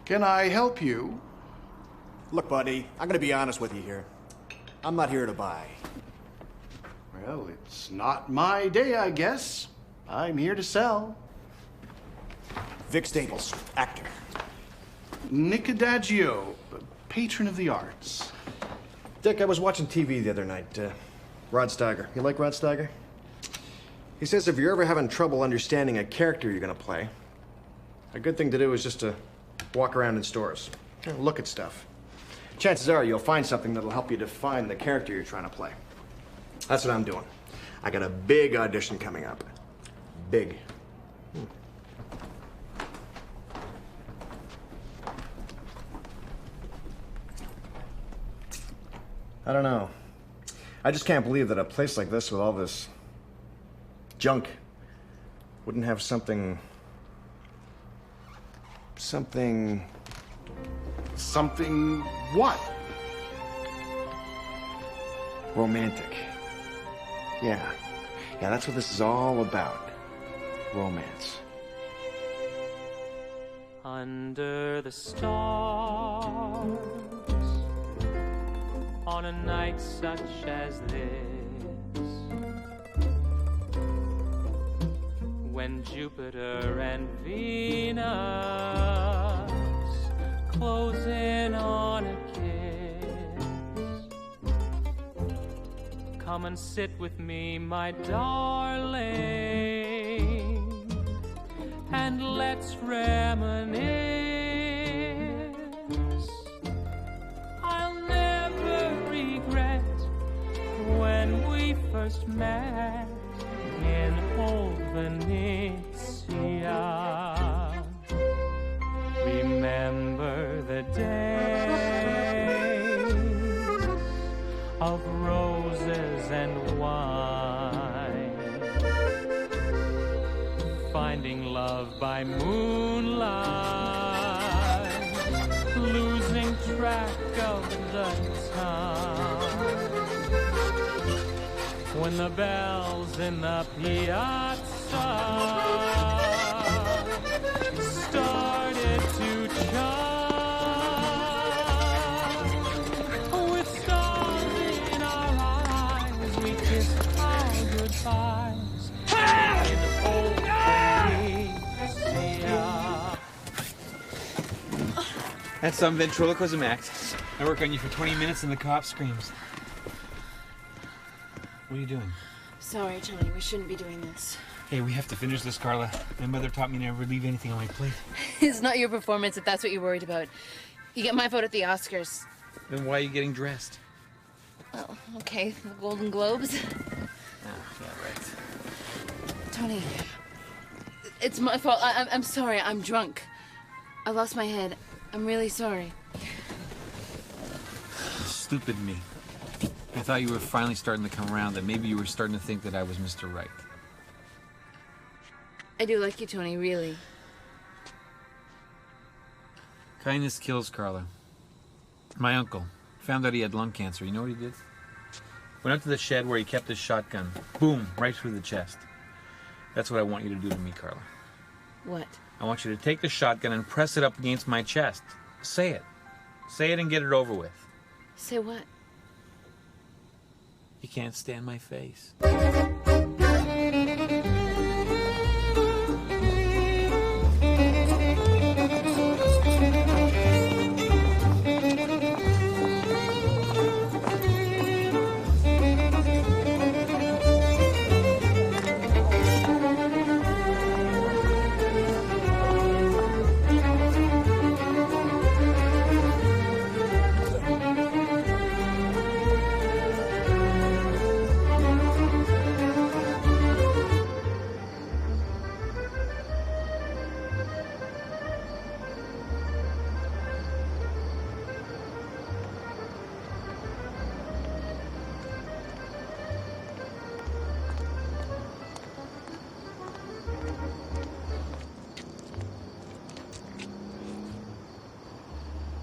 Can I help you? Look, buddy, I'm gonna be honest with you here. I'm not here to buy. Well, it's not my day, I guess. I'm here to sell. Vic Staples, actor. Nick Adagio, patron of the arts. Dick, I was watching TV the other night. Rod Steiger. You like Rod Steiger? He says if you're ever having trouble understanding a character you're gonna play, a good thing to do is just to walk around in stores. Look at stuff. Chances are you'll find something that'll help you define the character you're trying to play. That's what I'm doing. I got a big audition coming up. Big. I don't know. I just can't believe that a place like this with all this junk wouldn't have something what? romantic. Yeah, that's what this is all about. Romance. Under the stars, on a night such as this, when Jupiter and Venus close in on a kiss, come and sit with me, my darling, and let's reminisce. I'll never regret when we first met in old Venetia. Remember the days of roses and wine, finding love by moonlight, losing track of the time, when the bells in the piazza started to chime. With stars in our eyes, we kissed our goodbyes in old Venetia. That's some ventriloquism act. I work on you for 20 minutes and the cop screams. What are you doing? Sorry, Tony, we shouldn't be doing this. Hey, we have to finish this, Carla. My mother taught me never leave anything on my plate. It's not your performance if that's what you're worried about. You get my vote at the Oscars. Then why are you getting dressed? Well, okay, the Golden Globes. Oh, yeah, right. Tony, it's my fault. I'm sorry, I'm drunk. I lost my head. I'm really sorry. Stupid me. I thought you were finally starting to come around, that maybe you were starting to think that I was Mr. Right. I do like you, Tony, really. Kindness kills, Carla. My uncle found out he had lung cancer. You know what he did? Went up to the shed where he kept his shotgun. Boom, right through the chest. That's what I want you to do to me, Carla. What? I want you to take the shotgun and press it up against my chest. Say it. Say it and get it over with. Say what? You can't stand my face.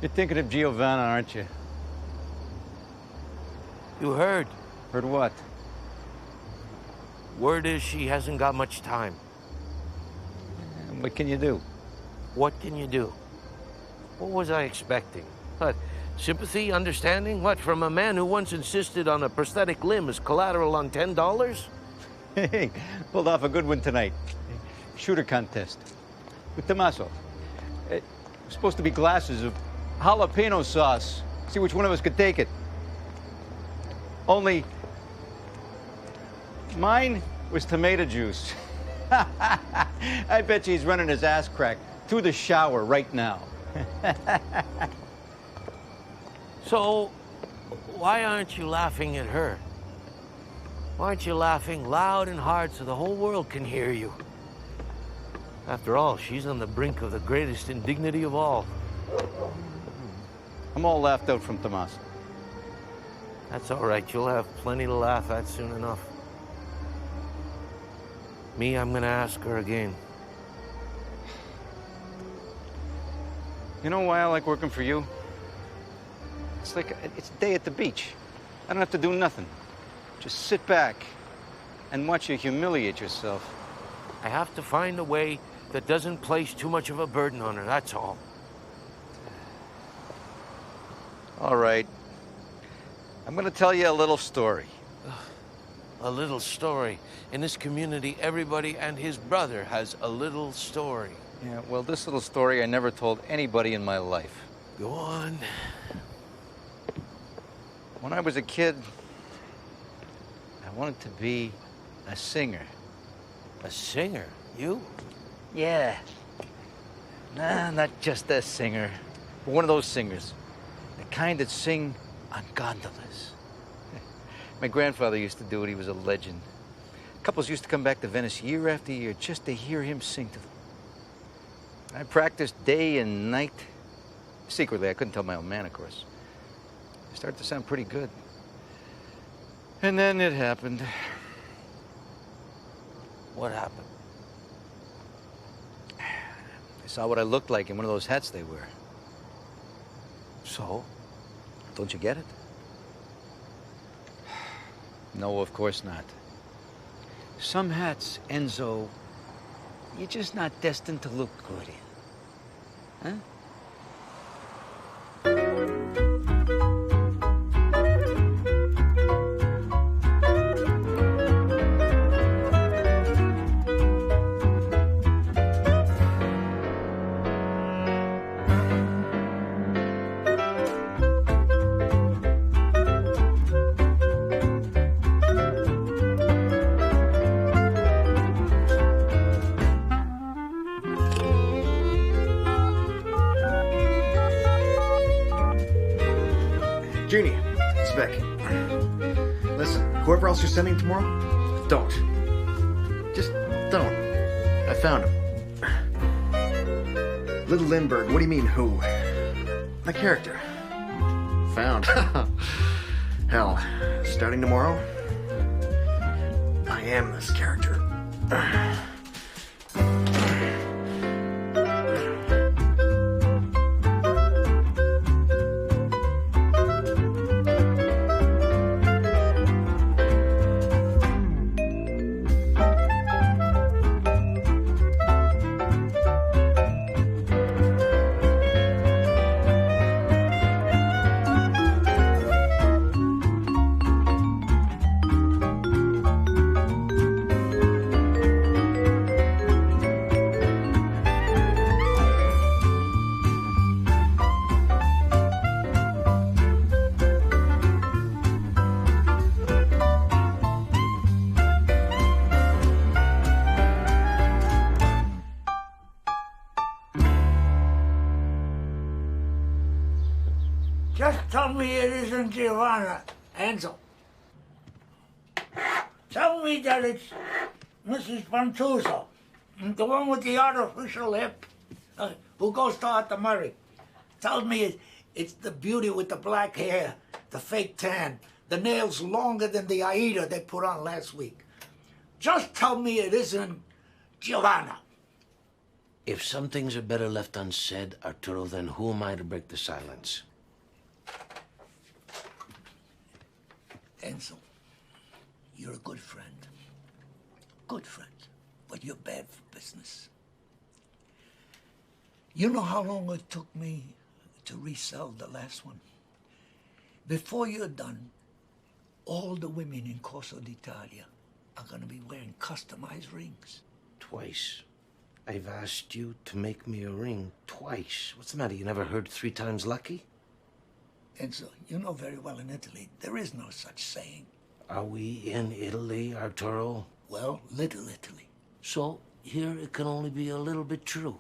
You're thinking of Giovanna, aren't you? You heard. Heard what? Word is she hasn't got much time. What can you do? What can you do? What was I expecting? What? Sympathy, understanding? What, from a man who once insisted on a prosthetic limb as collateral on $10? Hey, pulled off a good one tonight. Shooter contest with Tommaso. It was supposed to be glasses of jalapeno sauce. See which one of us could take it. Only mine was tomato juice. I bet you he's running his ass crack through the shower right now. So, why aren't you laughing at her? Why aren't you laughing loud and hard so the whole world can hear you? After all, she's on the brink of the greatest indignity of all. I'm all laughed out from Tommaso. That's all right. You'll have plenty to laugh at soon enough. Me, I'm gonna ask her again. You know why I like working for you? It's like it's a day at the beach. I don't have to do nothing. Just sit back and watch you humiliate yourself. I have to find a way that doesn't place too much of a burden on her, that's all. All right. I'm gonna tell you a little story. A little story. In this community, everybody and his brother has a little story. Yeah, well, this little story I never told anybody in my life. Go on. When I was a kid, I wanted to be a singer. A singer? You? Yeah. Nah, not just a singer, but one of those singers. The kind that sing on gondolas. My grandfather used to do it. He was a legend. Couples used to come back to Venice year after year just to hear him sing to them. I practiced day and night. Secretly, I couldn't tell my old man, of course. It started to sound pretty good. And then it happened. What happened? I saw what I looked like in one of those hats they wear. So? Don't you get it? No, of course not. Some hats, Enzo, you're just not destined to look good in. Huh? Jeannie, it's Vic. Listen, whoever else you're sending tomorrow, don't. Just don't. I found him. Little Lindbergh, what do you mean, who? The character. Found. Hell, starting tomorrow, I am this character. Just tell me it isn't Giovanna, Ansel. Tell me that it's Mrs. Pantuso, the one with the artificial hip, who goes to Arthur Murray. Tell me it's the beauty with the black hair, the fake tan, the nails longer than the Aida they put on last week. Just tell me it isn't Giovanna. If some things are better left unsaid, Arturo, then who am I to break the silence? Ansel, you're a good friend. Good friend, but you're bad for business. You know how long it took me to resell the last one. Before you're done, all the women in Corso d'Italia are gonna be wearing customized rings. Twice. I've asked you to make me a ring twice. What's the matter? You never heard 3 times lucky? And so, you know very well in Italy, there is no such saying. Are we in Italy, Arturo? Well, Little Italy. So, here it can only be a little bit true.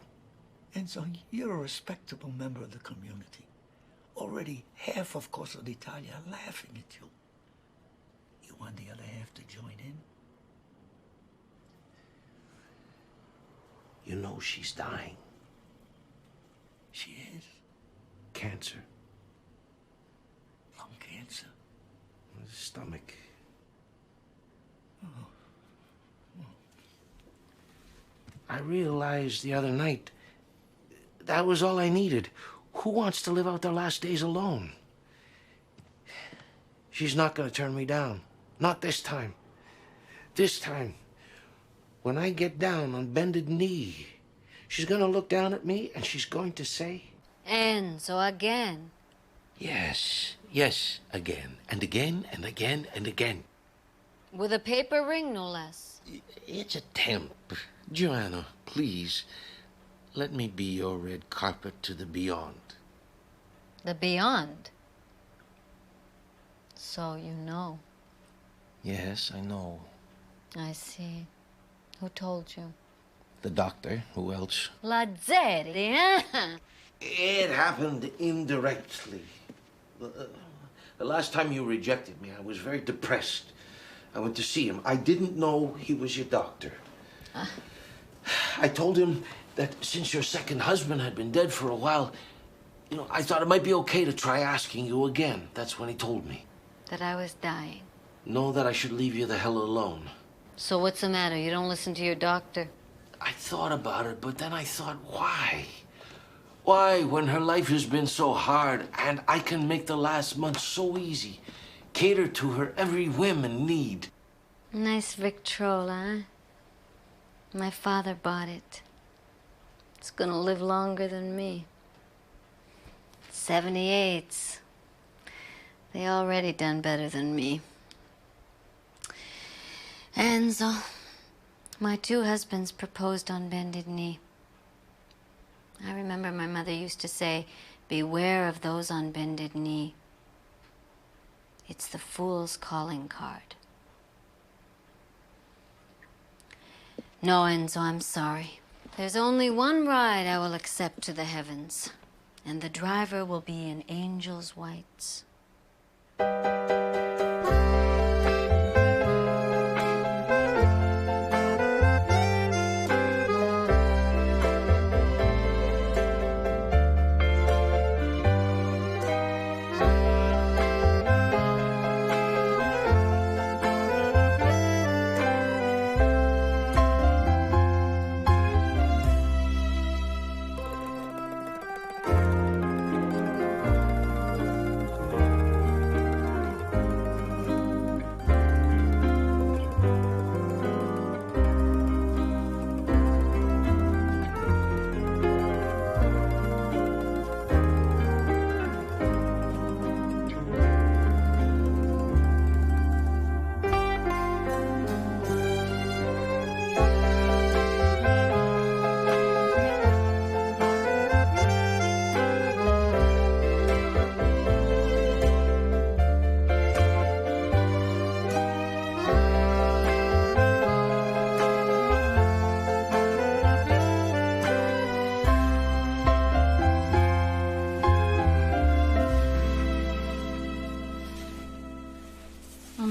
And so, you're a respectable member of the community. Already half of Corso d'Italia are laughing at you. You want the other half to join in? You know she's dying. She is. Cancer. Lung cancer. Stomach. I realized the other night that was all I needed. Who wants to live out their last days alone? She's not gonna turn me down. Not this time. This time, when I get down on bended knee, she's gonna look down at me and she's going to say, Enzo, again. yes, yes, again, and again, and again, and again. With a paper ring, no less. It's a temp. Giovanna, please, let me be your red carpet to the beyond. The beyond. So you know. Yes, I know. I see. Who told you? The doctor. Who else? Lazzeri, eh? It happened indirectly. The last time you rejected me, I was very depressed. I went to see him. I didn't know he was your doctor. I told him that since your second husband had been dead for a while, I thought it might be okay to try asking you again. That's when he told me. That I was dying. No, that I should leave you the hell alone. So what's the matter? You don't listen to your doctor? I thought about it, but then I thought, why? Why, when her life has been so hard and I can make the last month so easy, cater to her every whim and need? Nice Victrola, huh? My father bought it. It's gonna live longer than me. 78s. They already done better than me. Enzo, my 2 husbands proposed on bended knee. I remember my mother used to say, beware of those on bended knee. It's the fool's calling card. No, Enzo, I'm sorry. There's only one ride I will accept to the heavens, and the driver will be in angel's whites.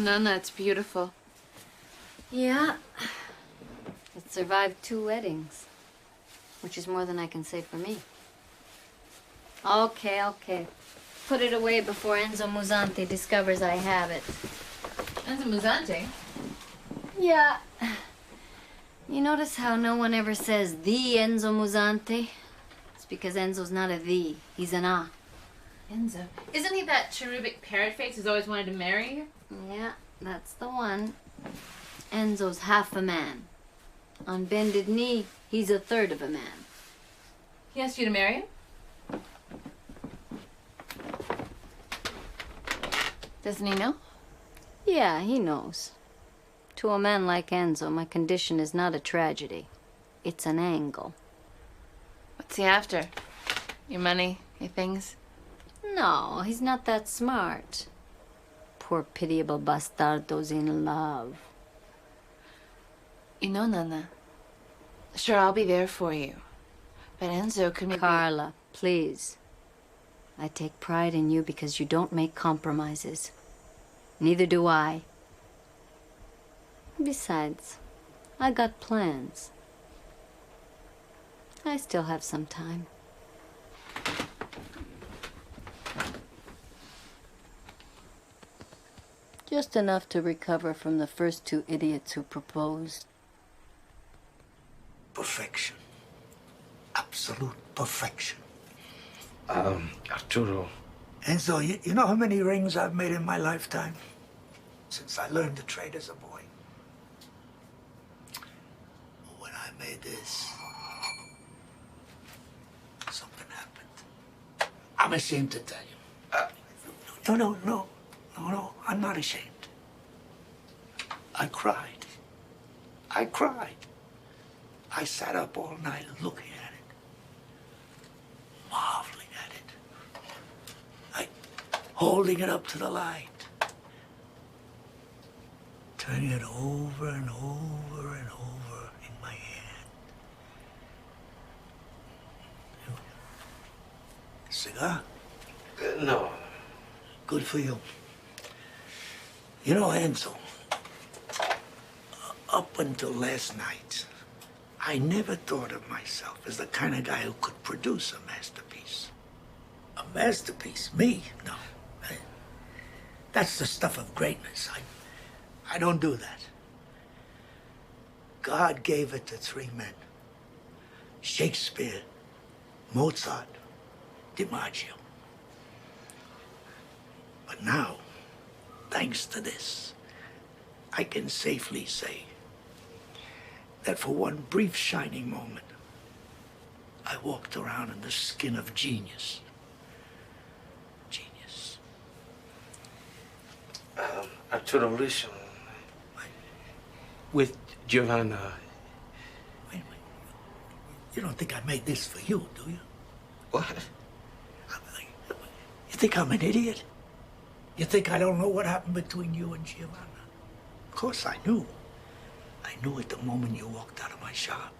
Nonna, it's beautiful. Yeah. It survived 2 weddings, which is more than I can say for me. Okay. Put it away before Enzo Musante discovers I have it. Enzo Musante? Yeah. You notice how no one ever says the Enzo Musante? It's because Enzo's not a the, he's an a. Enzo? Isn't he that cherubic parrot face who's always wanted to marry you? Yeah, that's the one. Enzo's half a man. On bended knee, he's a third of a man. He asked you to marry him? Doesn't he know? Yeah, he knows. To a man like Enzo, my condition is not a tragedy. It's an angle. What's he after? Your money, your things? No, he's not that smart. Poor pitiable bastardo's in love. You know, Nana, sure, I'll be there for you. But Enzo could maybe... Carla, please. I take pride in you because you don't make compromises. Neither do I. Besides, I got plans. I still have some time. Just enough to recover from the first two idiots who proposed. Perfection. Absolute perfection. Arturo. Enzo, you know how many rings I've made in my lifetime? Since I learned to trade as a boy. When I made this, something happened. I'm ashamed to tell you. No, I'm not ashamed. I cried. I sat up all night looking at it, marveling at it, holding it up to the light, turning it over and over and over in my hand. Cigar? No. Good for you. You know, Enzo, up until last night, I never thought of myself as the kind of guy who could produce a masterpiece. A masterpiece? Me? No. That's the stuff of greatness. I don't do that. God gave it to three men. Shakespeare, Mozart, DiMaggio. But now, thanks to this, I can safely say that for one brief shining moment, I walked around in the skin of genius. Genius. Arturo, listen. With Giovanna. Wait. You don't think I made this for you, do you? What? You think I'm an idiot? You think I don't know what happened between you and Giovanna? Of course I knew. I knew it the moment you walked out of my shop.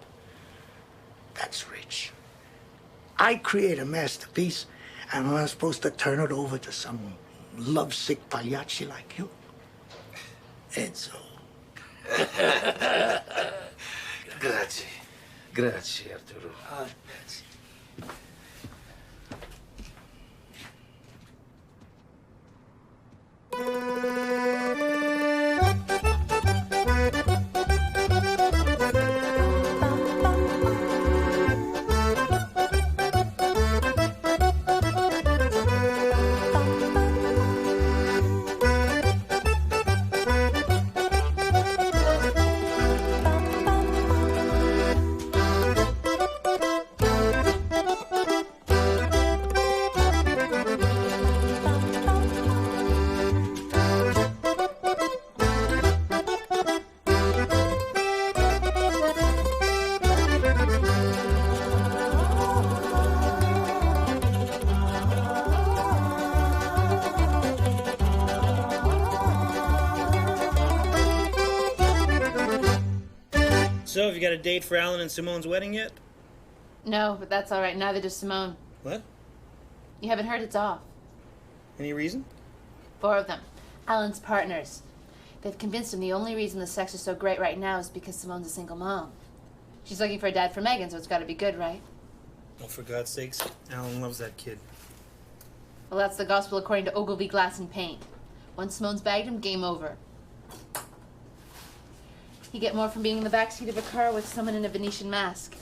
That's rich. I create a masterpiece, and I'm supposed to turn it over to some lovesick pagliacci like you. Enzo. Grazie. Grazie, Arturo. Grazie. So, have you got a date for Alan and Simone's wedding yet? No, but that's all right. Neither does Simone. What? You haven't heard it's off. Any reason? 4 of them. Alan's partners. They've convinced him the only reason the sex is so great right now is because Simone's a single mom. She's looking for a dad for Megan, so it's got to be good, right? Oh, for God's sakes. Alan loves that kid. Well, that's the gospel according to Ogilvy Glass and Paint. Once Simone's bagged him, game over. He'd get more from being in the backseat of a car with someone in a Venetian mask.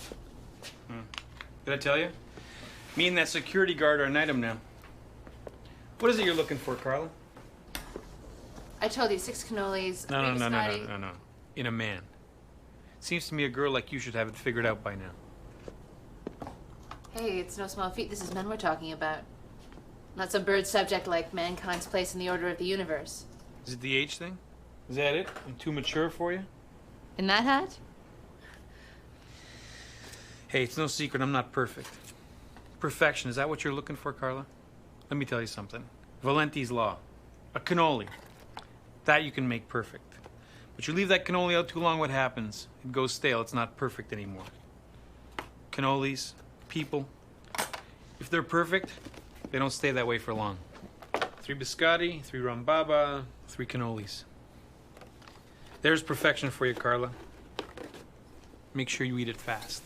Did I tell you? Me and that security guard are an item now. What is it you're looking for, Carla? I told you, 6 cannolis. No. In a man. Seems to me a girl like you should have it figured out by now. Hey, it's no small feat. This is men we're talking about. Not some bird subject like mankind's place in the order of the universe. Is it the age thing? Is that it? I'm too mature for you? In that hat? Hey, it's no secret I'm not perfect. Perfection, is that what you're looking for, Carla? Let me tell you something. Valenti's law. A cannoli. That you can make perfect. But you leave that cannoli out too long, what happens? It goes stale. It's not perfect anymore. Cannolis, people, if they're perfect, they don't stay that way for long. 3 biscotti, 3 rhumbaba, 3 cannolis. There's perfection for you, Carla. Make sure you eat it fast.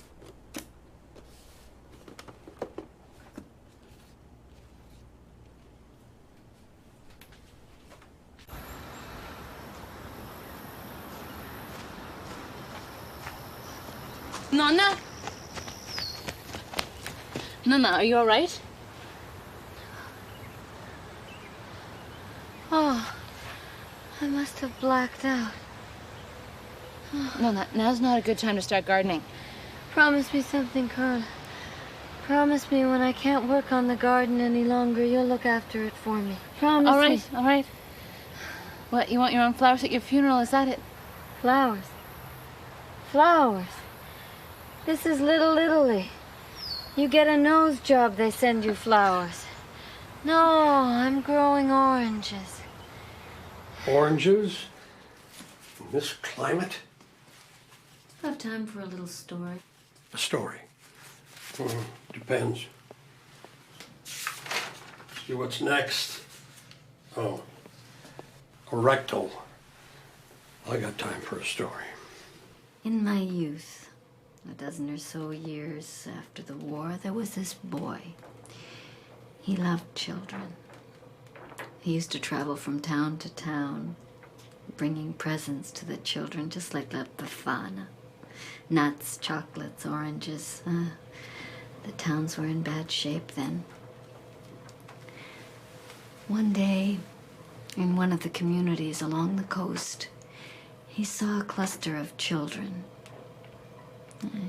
Nonna? Nonna, are you all right? Oh, I must have blacked out. Nonna, now's not a good time to start gardening. Promise me something, Carla. Promise me when I can't work on the garden any longer, you'll look after it for me. Promise All me. right, all right. What, you want your own flowers at your funeral? Is that it? Flowers. Flowers. This is Little Italy. You get a nose job, they send you flowers. No, I'm growing oranges. Oranges? In this climate? I have time for a little story. A story? Depends. See what's next. Oh, a rectal. I got time for a story. In my youth, a dozen or so years after the war, there was this boy. He loved children. He used to travel from town to town, bringing presents to the children, just like La Befana. Nuts, chocolates, oranges. The towns were in bad shape then. One day, in one of the communities along the coast, he saw a cluster of children.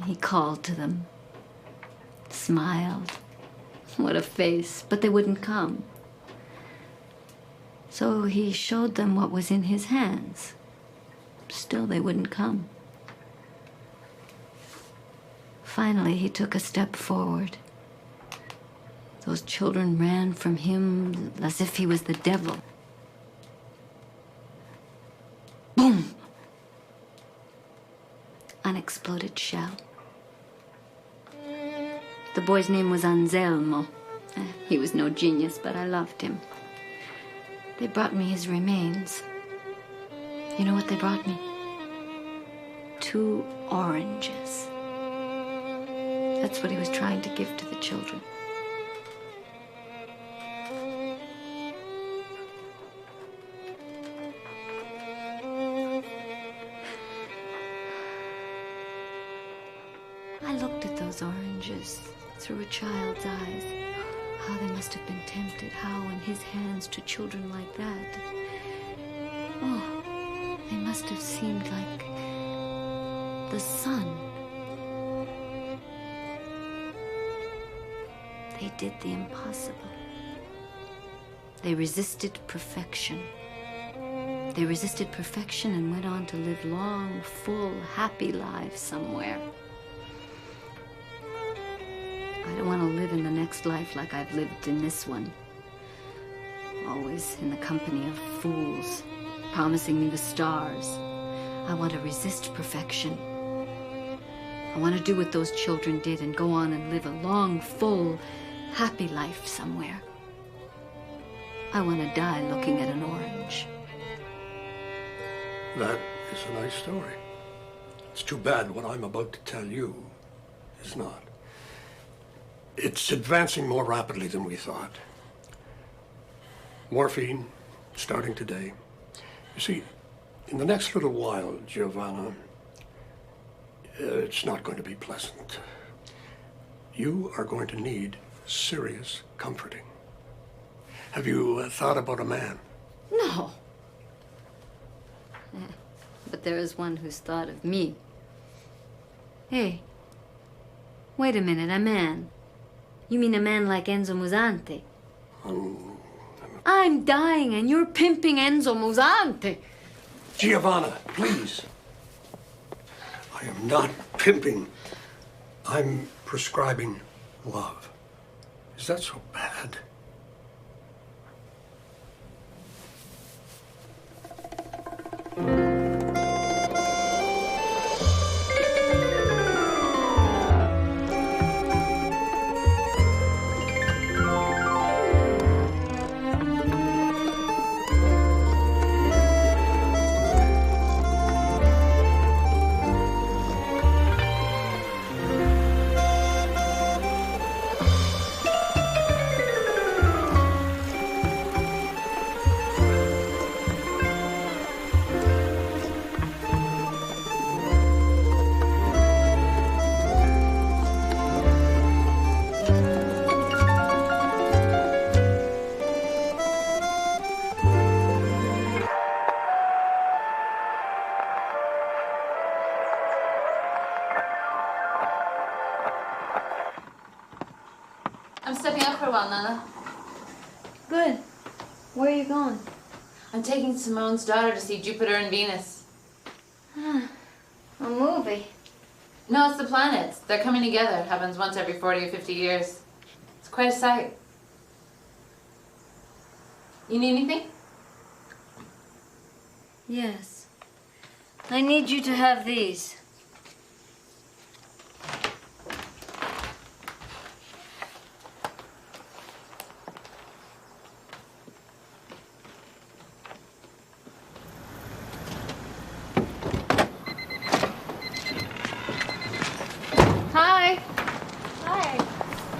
He called to them, smiled. What a face, but they wouldn't come. So he showed them what was in his hands. Still, they wouldn't come. Finally, he took a step forward. Those children ran from him as if he was the devil. Boom! Unexploded shell. The boy's name was Anzelmo. He was no genius, but I loved him. They brought me his remains. You know what they brought me? 2 oranges. That's what he was trying to give to the children. I looked at those oranges through a child's eyes. How they must have been tempted. How in his hands to children like that. Oh, they must have seemed like the sun. They did the impossible. They resisted perfection. They resisted perfection and went on to live long, full, happy lives somewhere. I don't want to live in the next life like I've lived in this one. Always in the company of fools, promising me the stars. I want to resist perfection. I want to do what those children did and go on and live a long, full, happy life somewhere. I want to die looking at an orange. That is a nice story. It's too bad what I'm about to tell you is not. It's advancing more rapidly than we thought. Morphine, starting today. You see, in the next little while, Giovanna, it's not going to be pleasant. You are going to need serious comforting. Have you thought about a man? No. But there is one who's thought of me. Hey, wait a minute, a man. You mean a man like Enzo Musante? I'm dying and you're pimping Anzelmo's auntie. Giovanna, please. I am not pimping. I'm prescribing love. Is that so bad? I'm stepping out for a while, Nana. Good. Where are you going? I'm taking Simone's daughter to see Jupiter and Venus. A movie. No, it's the planets. They're coming together. It happens once every 40 or 50 years. It's quite a sight. You need anything? Yes. I need you to have these. Hi. Hi.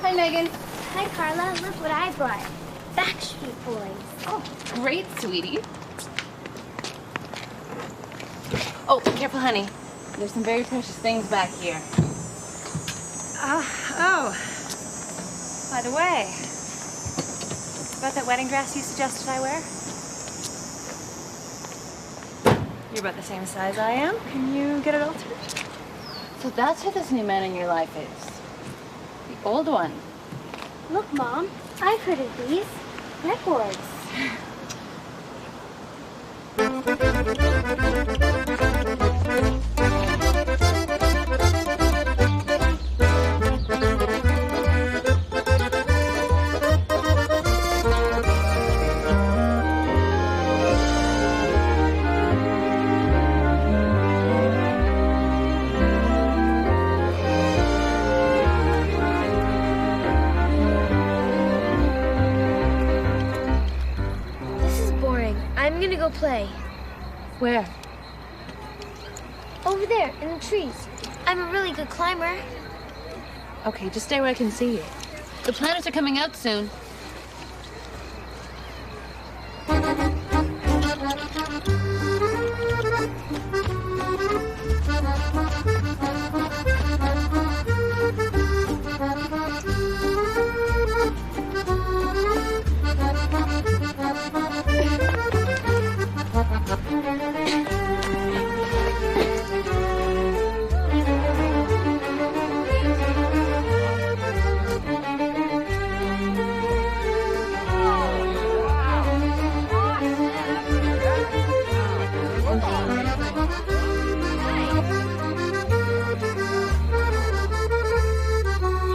Hi, Megan. Hi, Carla. Look what I brought. Backstreet Boys. Oh, great, sweetie. Oh, careful, honey. There's some very precious things back here. Oh. By the way, about that wedding dress you suggested I wear? You're about the same size I am. Can you get it altered? So that's who this new man in your life is. The old one. Look, Mom. I've heard of these. Records. I'm gonna go play. Where? Over there, in the trees. I'm a really good climber. Okay, just stay where I can see you. The planets are coming out soon.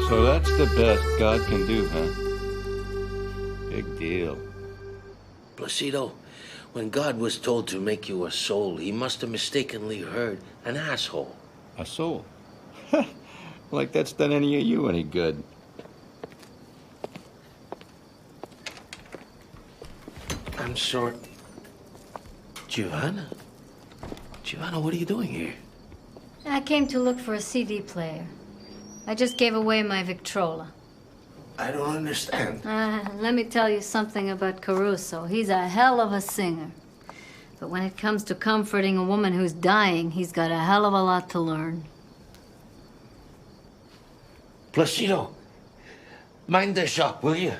So that's the best God can do, huh? Big deal. Placido, when God was told to make you a soul, he must have mistakenly heard an asshole. A soul? Like that's done any of you any good. I'm sorry. Giovanna? Giovanna, what are you doing here? I came to look for a CD player. I just gave away my Victrola. I don't understand. Let me tell you something about Caruso. He's a hell of a singer. But when it comes to comforting a woman who's dying, he's got a hell of a lot to learn. Placido, mind the shop, will you?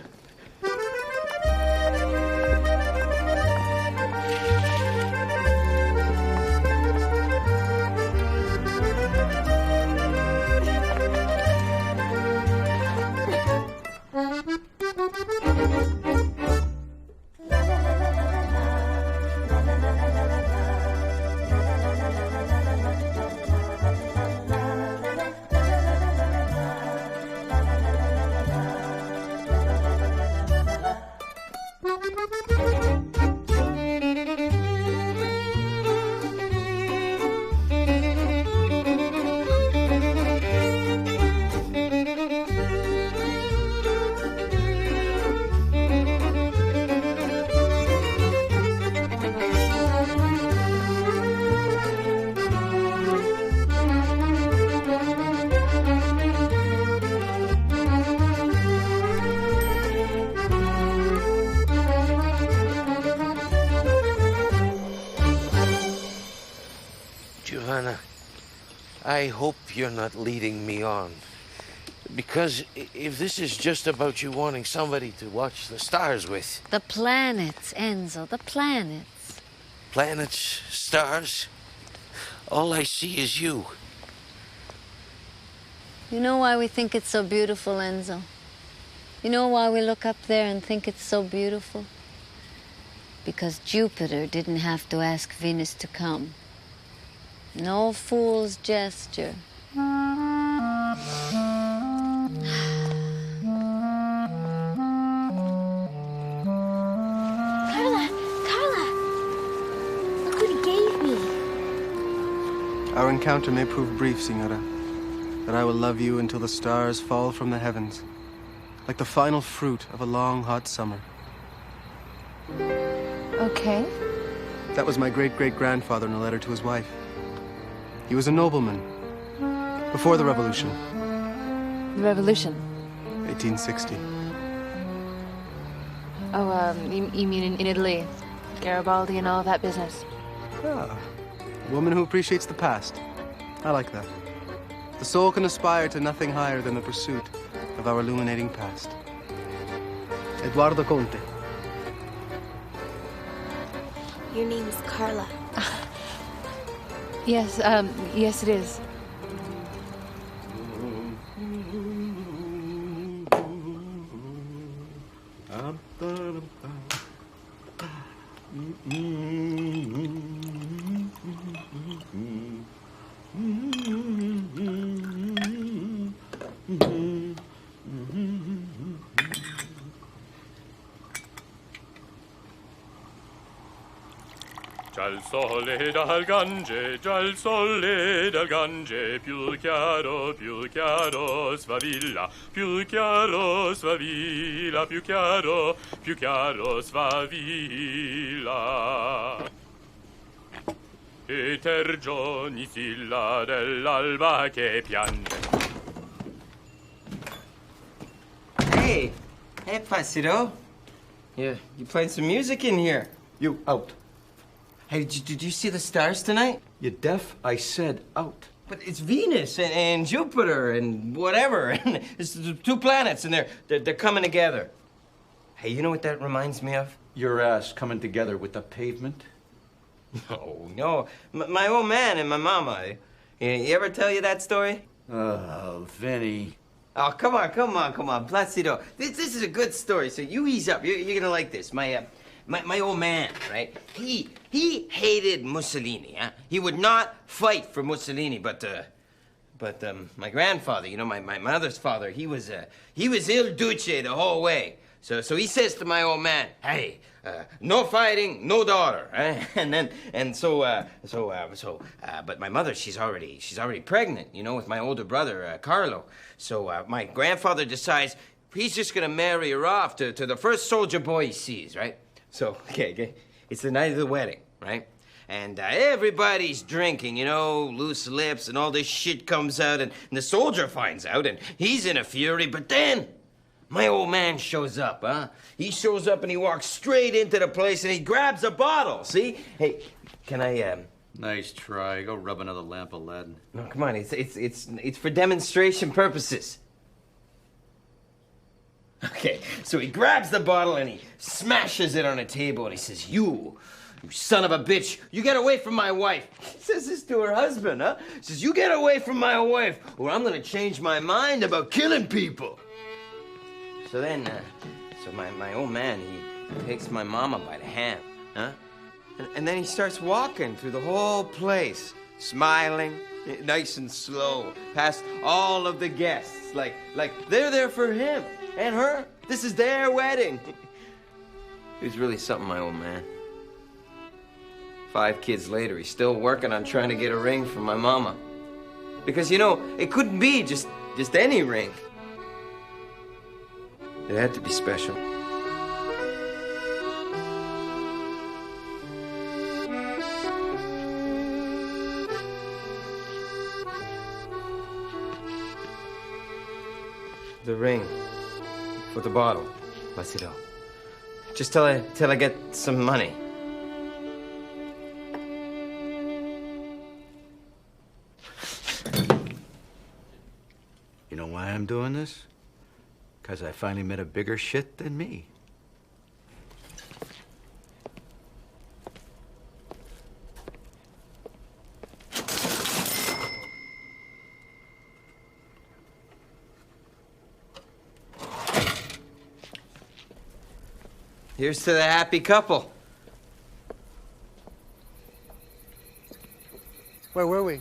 I hope you're not leading me on. Because if this is just about you wanting somebody to watch the stars with... The planets, Enzo, the planets. Planets, stars, all I see is you. You know why we think it's so beautiful, Enzo? You know why we look up there and think it's so beautiful? Because Jupiter didn't have to ask Venus to come. No fool's gesture. Our encounter may prove brief, Signora, but I will love you until the stars fall from the heavens, like the final fruit of a long, hot summer. Okay. That was my great-great-grandfather in a letter to his wife. He was a nobleman, before the Revolution. The Revolution? 1860. Oh, you mean in Italy? Garibaldi and all that business? Ah. A woman who appreciates the past. I like that. The soul can aspire to nothing higher than the pursuit of our illuminating past. Eduardo Conte. Your name's Carla. Yes, yes it is. Già il sole dal Gange, più chiaro svavilla, più chiaro svavilla, più chiaro svavilla. E tergioni silla dell'alba che piange. Hey, Placido. You playing some music in here? You out. Hey, did you see the stars tonight? You deaf? I said out. But it's Venus and Jupiter and whatever. And it's the two planets, and they're coming together. Hey, you know what that reminds me of? Your ass coming together with the pavement? No. My old man and my mama. You ever tell you that story? Oh, Vinny. Oh, come on, Placido. This is a good story, so you ease up. You're gonna like this. My old man, right? He hated Mussolini. Huh? He would not fight for Mussolini, but my grandfather, you know, my mother's father, he was Il Duce the whole way. So he says to my old man, hey, no fighting, no daughter. Eh? But my mother, she's already pregnant, you know, with my older brother, Carlo. So my grandfather decides he's just gonna marry her off to the first soldier boy he sees, right? So, okay, it's the night of the wedding, right? And everybody's drinking, you know, loose lips, and all this shit comes out, and the soldier finds out, and he's in a fury, but then my old man shows up, huh? He shows up and he walks straight into the place and he grabs a bottle, see? Hey, can I, Nice try. Go rub another lamp of lead. No, come on, it's for demonstration purposes. Okay, so he grabs the bottle and he smashes it on a table and he says, You son of a bitch, you get away from my wife. He says this to her husband, huh? He says, you get away from my wife or I'm gonna change my mind about killing people. So then, my old man, he takes my mama by the hand, huh? And then he starts walking through the whole place, smiling, nice and slow, past all of the guests, like they're there for him and her. This is their wedding. He was really something, my old man. 5 kids later, he's still working on trying to get a ring from my mama. Because, you know, it couldn't be just any ring. It had to be special. The ring for the bottle, Placido. Just till I get some money. I'm doing this? Because I finally met a bigger shit than me. Here's to the happy couple. Where were we?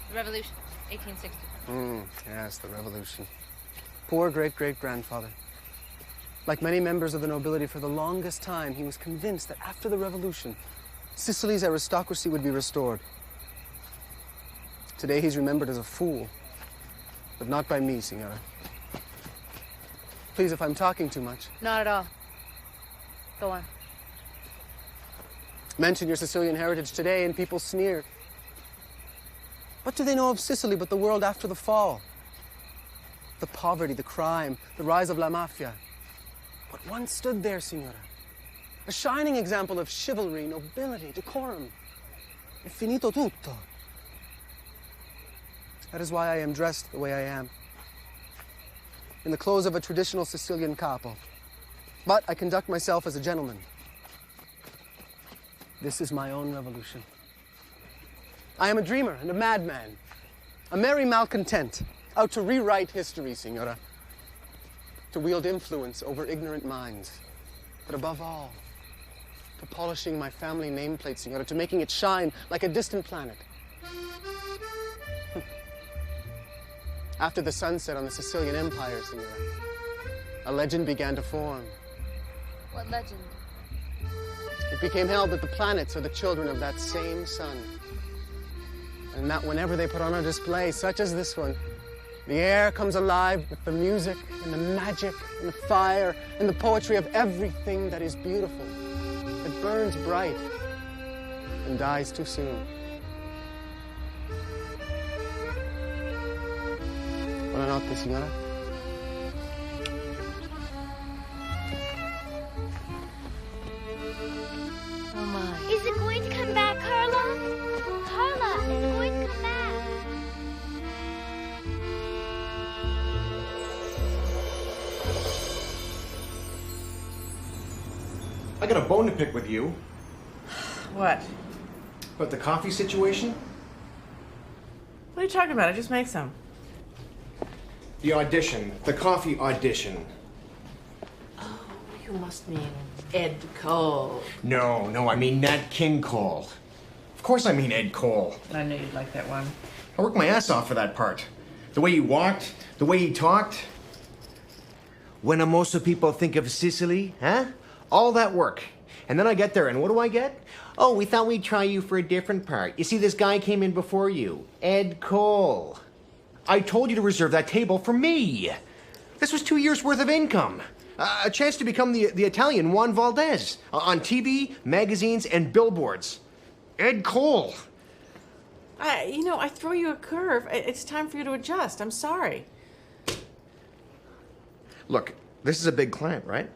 The Revolution, 1860. Yes, the Revolution. Poor great-great-grandfather. Like many members of the nobility, for the longest time, he was convinced that after the Revolution, Sicily's aristocracy would be restored. Today, he's remembered as a fool, but not by me, Signora. Please, if I'm talking too much. Not at all. Go on. Mention your Sicilian heritage today and people sneer. What do they know of Sicily but the world after the fall? The poverty, the crime, the rise of La Mafia. But once stood there, Signora. A shining example of chivalry, nobility, decorum. È finito tutto. That is why I am dressed the way I am. In the clothes of a traditional Sicilian capo. But I conduct myself as a gentleman. This is my own revolution. I am a dreamer and a madman. A merry malcontent, out to rewrite history, Signora. To wield influence over ignorant minds. But above all, to polishing my family nameplate, Signora, to making it shine like a distant planet. After the sunset on the Sicilian Empire, Signora, a legend began to form. What legend? It became held that the planets are the children of that same sun. And that whenever they put on a display such as this one, the air comes alive with the music and the magic and the fire and the poetry of everything that is beautiful, that burns bright and dies too soon. Buonanotte, signora. Oh my. Is it going to come back, Carla? Carla, is it going to come back? I got a bone to pick with you. What? About the coffee situation? What are you talking about? I just made some. The audition. The coffee audition. Oh, you must mean Ed Cole. No, I mean Nat King Cole. Of course I mean Ed Cole. I knew you'd like that one. I worked my ass off for that part. The way he walked, the way he talked. When most people think of Sicily, huh? All that work. And then I get there, and what do I get? Oh, we thought we'd try you for a different part. You see, this guy came in before you. Ed Cole. I told you to reserve that table for me. This was 2 years' worth of income. A chance to become the Italian Juan Valdez. On TV, magazines, and billboards. Ed Cole. I throw you a curve. It's time for you to adjust. I'm sorry. Look, this is a big client, right?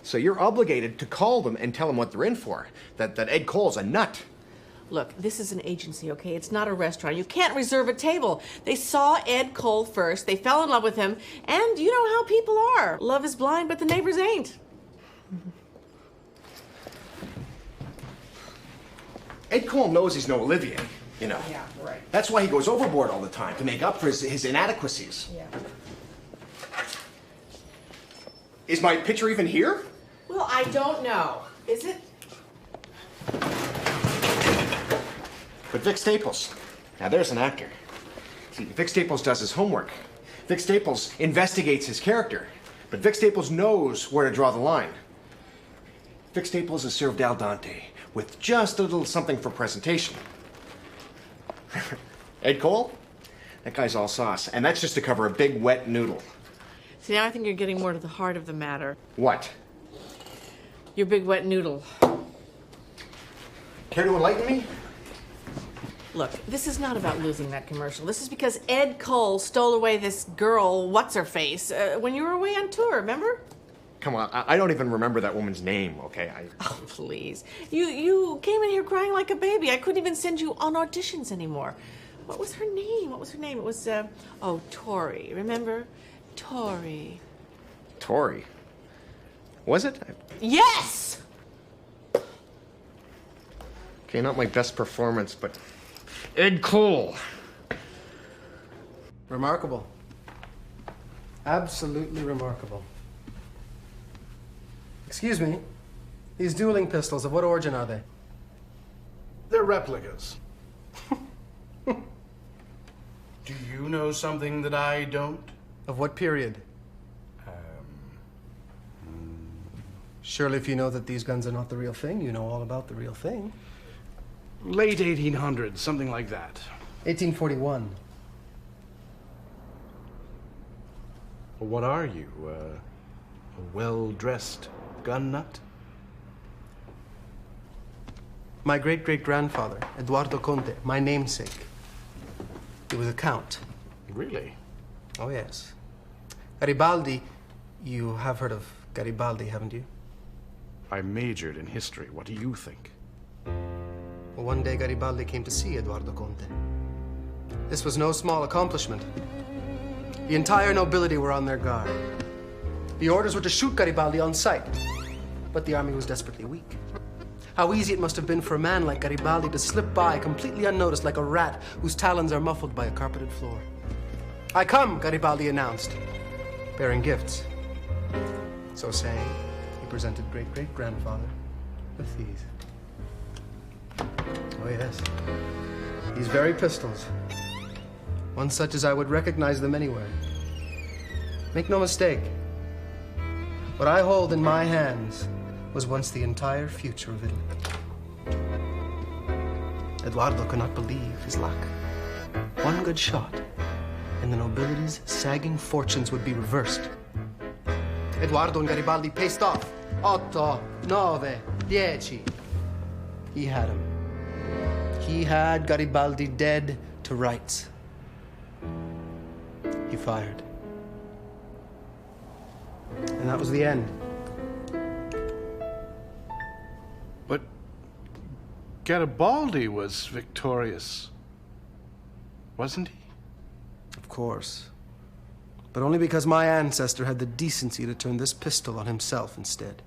So you're obligated to call them and tell them what they're in for. That Ed Cole's a nut. Look, this is an agency, okay? It's not a restaurant. You can't reserve a table. They saw Ed Cole first. They fell in love with him. And you know how people are. Love is blind, but the neighbors ain't. Ed Cole knows he's no Olivier, you know. Yeah, right. That's why he goes overboard all the time, to make up for his inadequacies. Yeah. Is my picture even here? Well, I don't know. Is it? But Vic Staples, now there's an actor. See, Vic Staples does his homework. Vic Staples investigates his character. But Vic Staples knows where to draw the line. Vic Staples is served al dente with just a little something for presentation. Ed Cole? That guy's all sauce. And that's just to cover a big wet noodle. See, now I think you're getting more to the heart of the matter. What? Your big wet noodle. Care to enlighten me? Look, this is not about losing that commercial. This is because Ed Cole stole away this girl, what's-her-face, when you were away on tour, remember? Come on, I don't even remember that woman's name, okay? Oh, please. You came in here crying like a baby. I couldn't even send you on auditions anymore. What was her name? It was, Tori. Remember? Tori. Tori? Was it? Yes! Okay, not my best performance, but Ed Cole. Remarkable. Absolutely remarkable. Excuse me. These dueling pistols, of what origin are they? They're replicas. Do you know something that I don't? Of what period? Surely if you know that these guns are not the real thing, you know all about the real thing. Late 1800s, something like that. 1841. What are you, a well-dressed gun nut? My great-great-grandfather, Eduardo Conte, my namesake. He was a count. Really? Oh, yes. Garibaldi, you have heard of Garibaldi, haven't you? I majored in history. What do you think? Well, one day Garibaldi came to see Eduardo Conte. This was no small accomplishment. The entire nobility were on their guard. The orders were to shoot Garibaldi on sight, but the army was desperately weak. How easy it must have been for a man like Garibaldi to slip by completely unnoticed like a rat whose talons are muffled by a carpeted floor. "I come," Garibaldi announced, bearing gifts. So saying, he presented great-great-grandfather with these. Oh, yes. These very pistols. One such as I would recognize them anywhere. Make no mistake. What I hold in my hands was once the entire future of Italy. Eduardo could not believe his luck. One good shot, and the nobility's sagging fortunes would be reversed. Eduardo and Garibaldi paced off. 8, 9, 10. He had him. He had Garibaldi dead to rights. He fired. And that was the end. But Garibaldi was victorious, wasn't he? Of course. But only because my ancestor had the decency to turn this pistol on himself instead.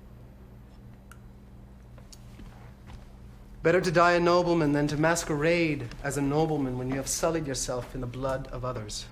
Better to die a nobleman than to masquerade as a nobleman when you have sullied yourself in the blood of others.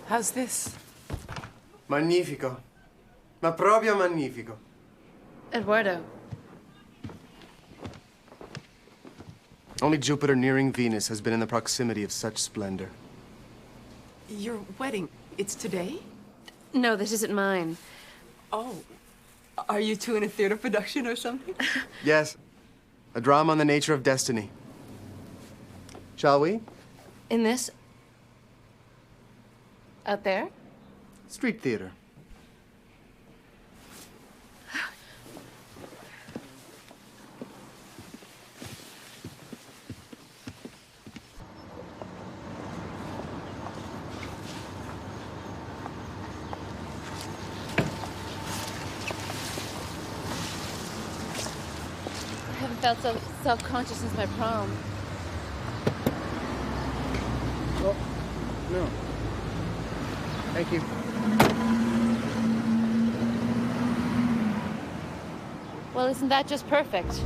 How's this? Magnifico. Ma proprio magnifico. Eduardo. Only Jupiter nearing Venus has been in the proximity of such splendor. Your wedding, it's today? No, this isn't mine. Oh, are you two in a theater production or something? Yes. A drama on the nature of destiny. Shall we? In this? Out there? Street theater. I haven't felt so self-conscious since my prom. Oh, no. Thank you. Well, isn't that just perfect?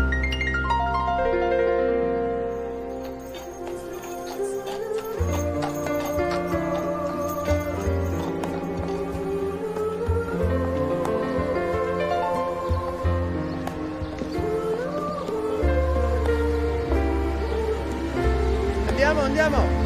Andiamo!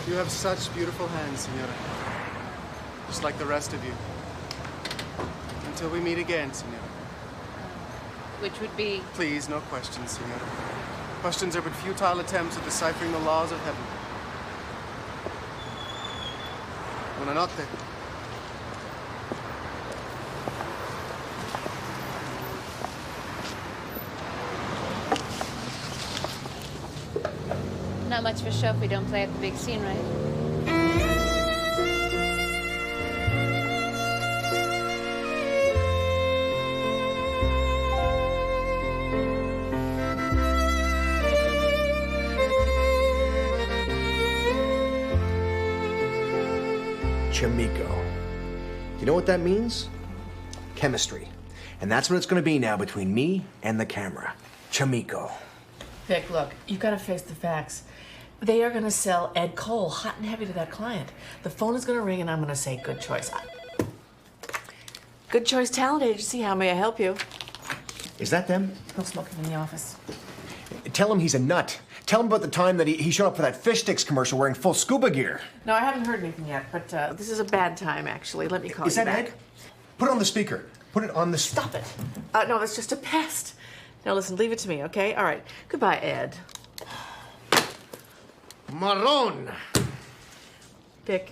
You have such beautiful hands, Senora. Just like the rest of you. Until we meet again, Senora. Which would be? Please, no questions, Senora. Questions are but futile attempts at deciphering the laws of heaven. Buonanotte. Not much of a show if we don't play at the big scene, right? Chimico. You know what that means? Chemistry. And that's what it's gonna be now between me and the camera. Chimico. Vic, look, you've got to face the facts. They are going to sell Ed Cole hot and heavy to that client. The phone is going to ring and I'm going to say, good choice. Good Choice Talent Agency, how may I help you? Is that them? No smoking in the office. Tell him he's a nut. Tell him about the time that he showed up for that fish sticks commercial wearing full scuba gear. No, I haven't heard anything yet, but this is a bad time, actually. Let me call you back. Is that Ed? Put it on the speaker. Put it on the... Stop it. No, that's just a pest. Now listen, leave it to me, okay? All right. Goodbye, Ed. Marron! Vic,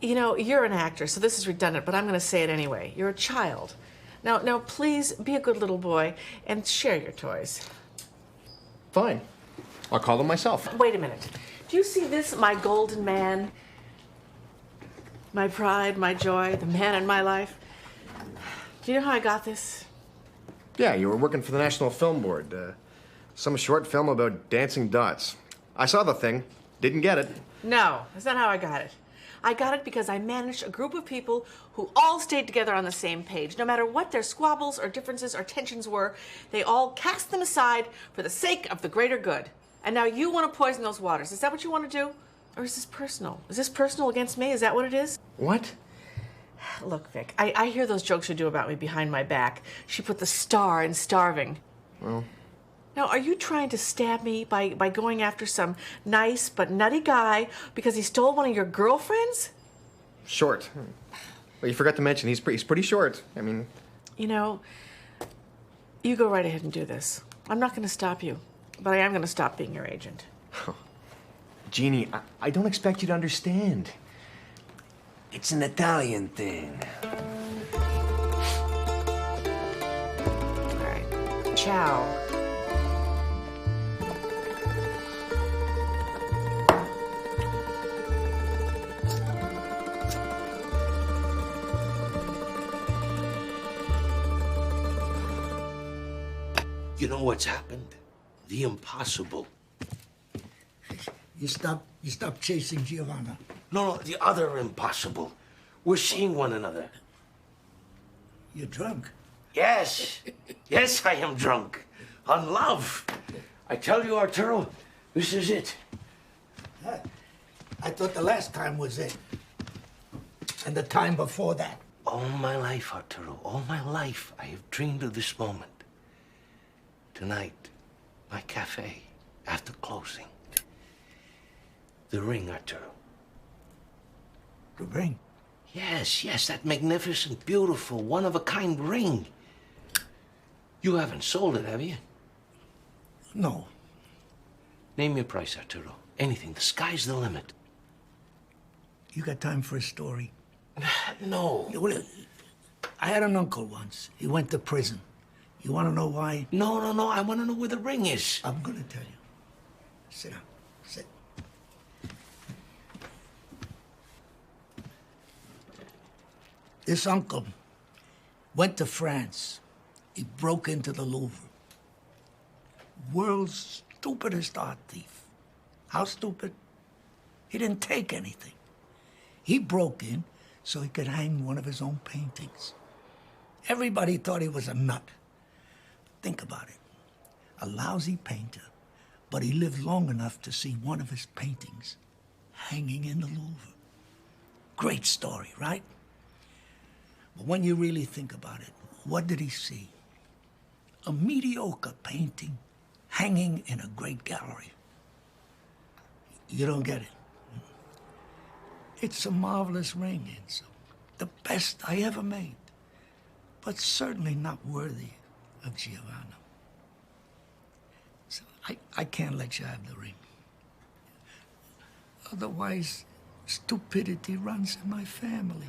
you know, you're an actor, so this is redundant, but I'm going to say it anyway. You're a child. Now, please be a good little boy and share your toys. Fine. I'll call them myself. Wait a minute. Do you see this, my golden man? My pride, my joy, the man in my life? Do you know how I got this? Yeah, you were working for the National Film Board. Some short film about dancing dots. I saw the thing. Didn't get it. No, that's not how I got it. I got it because I managed a group of people who all stayed together on the same page. No matter what their squabbles or differences or tensions were, they all cast them aside for the sake of the greater good. And now you want to poison those waters. Is that what you want to do? Or is this personal? Is this personal against me? Is that what it is? What? Look, Vic, I hear those jokes you do about me behind my back. She put the star in starving. Well... Now, are you trying to stab me by going after some nice but nutty guy because he stole one of your girlfriends? Short. Well, you forgot to mention he's pretty short. I mean... You know, you go right ahead and do this. I'm not going to stop you, but I am going to stop being your agent. Jeannie, I don't expect you to understand. It's an Italian thing. All right. Ciao. You know what's happened? The impossible. You stop chasing Giovanna. No, the other impossible. We're seeing one another. You're drunk. Yes. Yes, I am drunk. On love. I tell you, Arturo, this is it. I thought the last time was it. And the time before that. All my life, Arturo, all my life, I have dreamed of this moment. Tonight, my cafe, after closing. The ring, Arturo. The ring? Yes, that magnificent, beautiful, one-of-a-kind ring. You haven't sold it, have you? No. Name your price, Arturo. Anything. The sky's the limit. You got time for a story? No. I had an uncle once. He went to prison. You want to know why? No. I want to know where the ring is. I'm going to tell you. Sit down. Sit. This uncle went to France. He broke into the Louvre. World's stupidest art thief. How stupid? He didn't take anything. He broke in so he could hang one of his own paintings. Everybody thought he was a nut. Think about it. A lousy painter, but he lived long enough to see one of his paintings hanging in the Louvre. Great story, right? But when you really think about it, what did he see? A mediocre painting hanging in a great gallery. You don't get it. It's a marvelous ring, Enzo. The best I ever made. But certainly not worthy of Giovanna. So I can't let you have the ring. Otherwise, stupidity runs in my family.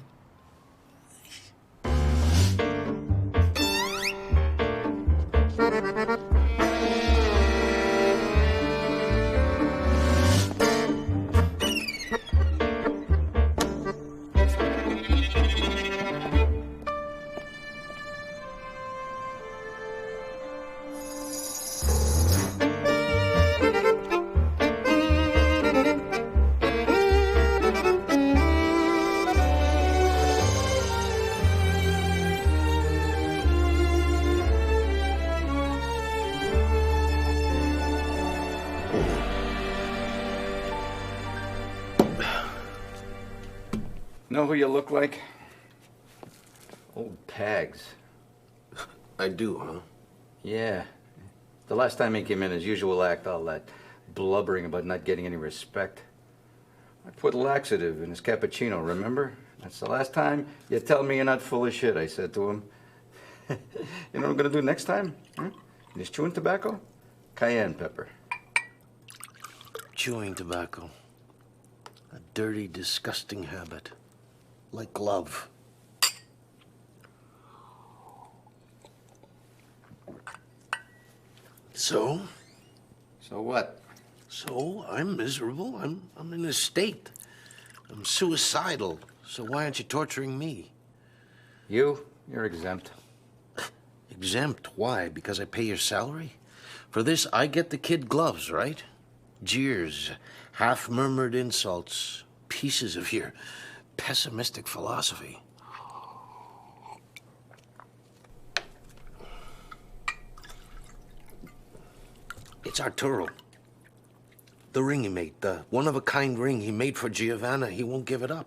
Know who you look like? Old Pags. I do, huh? Yeah. The last time he came in, his usual act, all that blubbering about not getting any respect. I put laxative in his cappuccino, remember? That's the last time you tell me you're not full of shit, I said to him. You know what I'm gonna do next time? He's chewing tobacco? Cayenne pepper. Chewing tobacco. A dirty, disgusting habit. Like love. So? So what? So, I'm miserable. I'm in a state. I'm suicidal. So why aren't you torturing me? You're exempt. Exempt? Why? Because I pay your salary? For this, I get the kid gloves, right? Jeers, half-murmured insults, pieces of your pessimistic philosophy. It's Arturo. The ring he made, the one-of-a-kind ring he made for Giovanna. He won't give it up.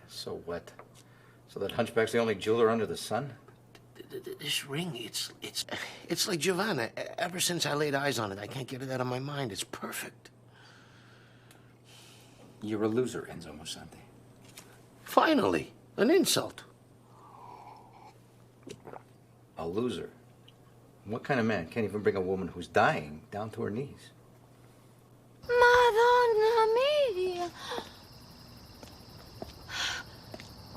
So what? So that hunchback's the only jeweler under the sun? This ring, it's like Giovanna. Ever since I laid eyes on it, I can't get it out of my mind. It's perfect. You're a loser, Enzo Musante. Finally, an insult. A loser? What kind of man can't even bring a woman who's dying down to her knees? Madonna mia!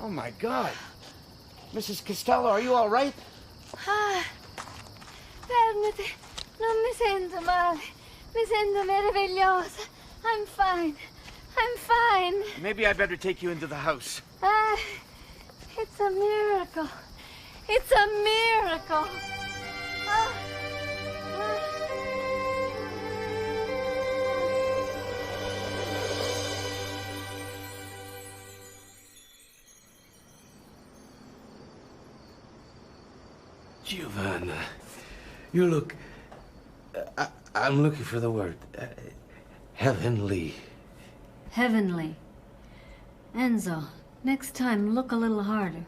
Oh, my God. Mrs. Costello, are you all right? Fermati. Non mi sento male. Mi sento meravigliosa. I'm fine. I'm fine. Maybe I better take you into the house. It's a miracle. It's a miracle. Giovanna, you look... I'm looking for the word. Heavenly. Heavenly. Enzo, next time look a little harder.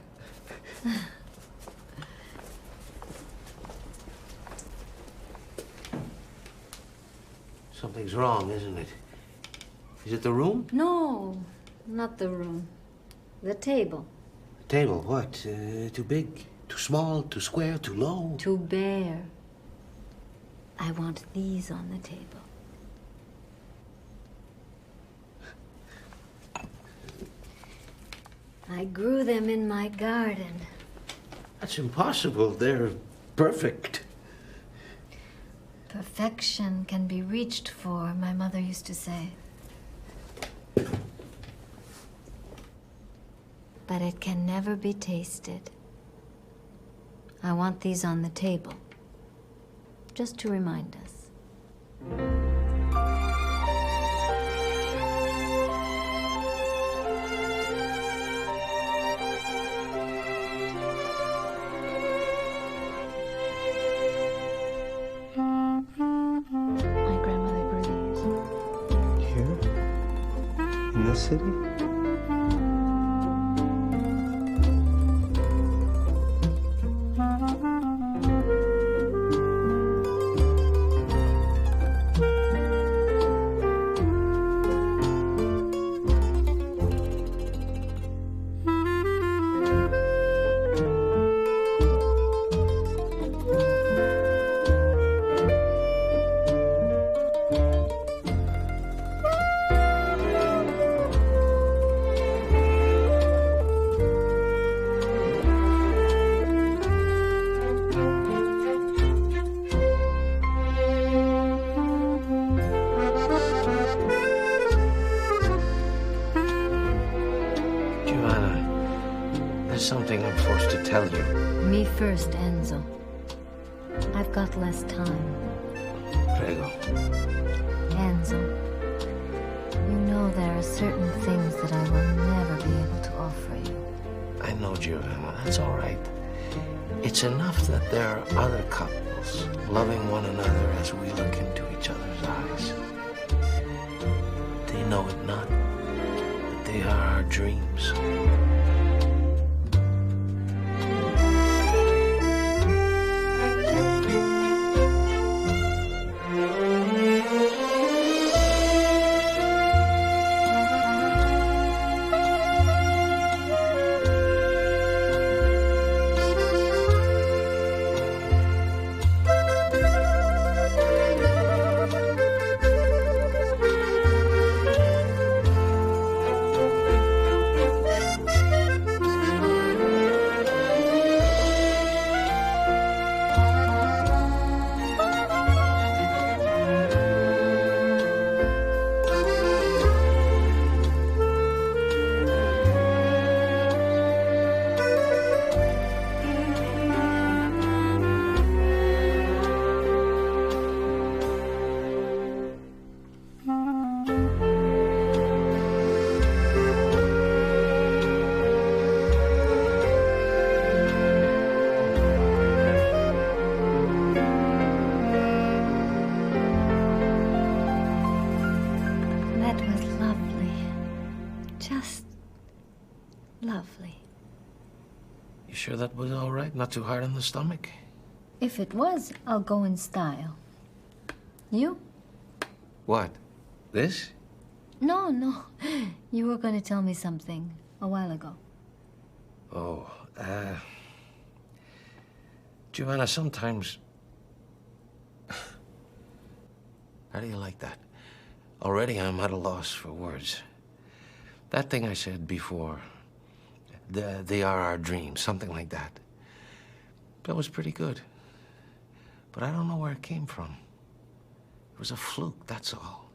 Something's wrong, isn't it? Is it the room? No, not the room. The table. Table, what? Too big? Too small? Too square? Too low? Too bare. I want these on the table. I grew them in my garden. That's impossible. They're perfect. Perfection can be reached for, my mother used to say. But it can never be tasted. I want these on the table, just to remind us. My grandmother grew these. Here? In this city? Something I'm forced to tell you. Me first, Enzo. I've got less time. Prego. Enzo, you know there are certain things that I will never be able to offer you. I know, Giovanna. That's all right. It's enough that there are other couples loving one another as we look into each other's eyes. They know it not, but they are our dreams. Sure that was all right? Not too hard on the stomach? If it was, I'll go in style. You? What? This? No. You were going to tell me something a while ago. Oh, Giovanna, sometimes... How do you like that? Already I'm at a loss for words. That thing I said before... They are our dreams, something like that. That was pretty good. But I don't know where it came from. It was a fluke, that's all.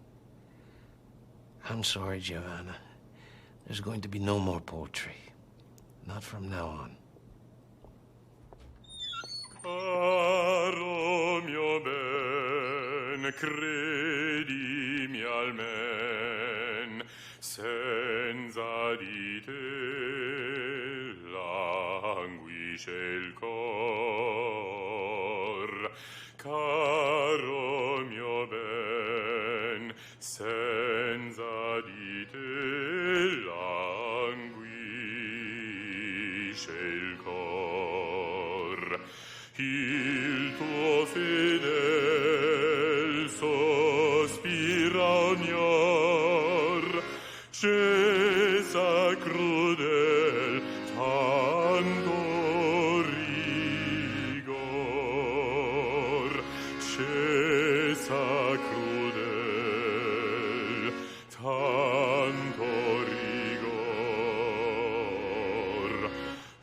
I'm sorry, Giovanna. There's going to be no more poetry. Not from now on. Carla. credimi almen, senza di te languisce il cor, caro mio ben, senza di te languisce il cor. Il tuo fedel sospira ognor, cesa crudel tanto rigor, cesa crudel tanto rigor,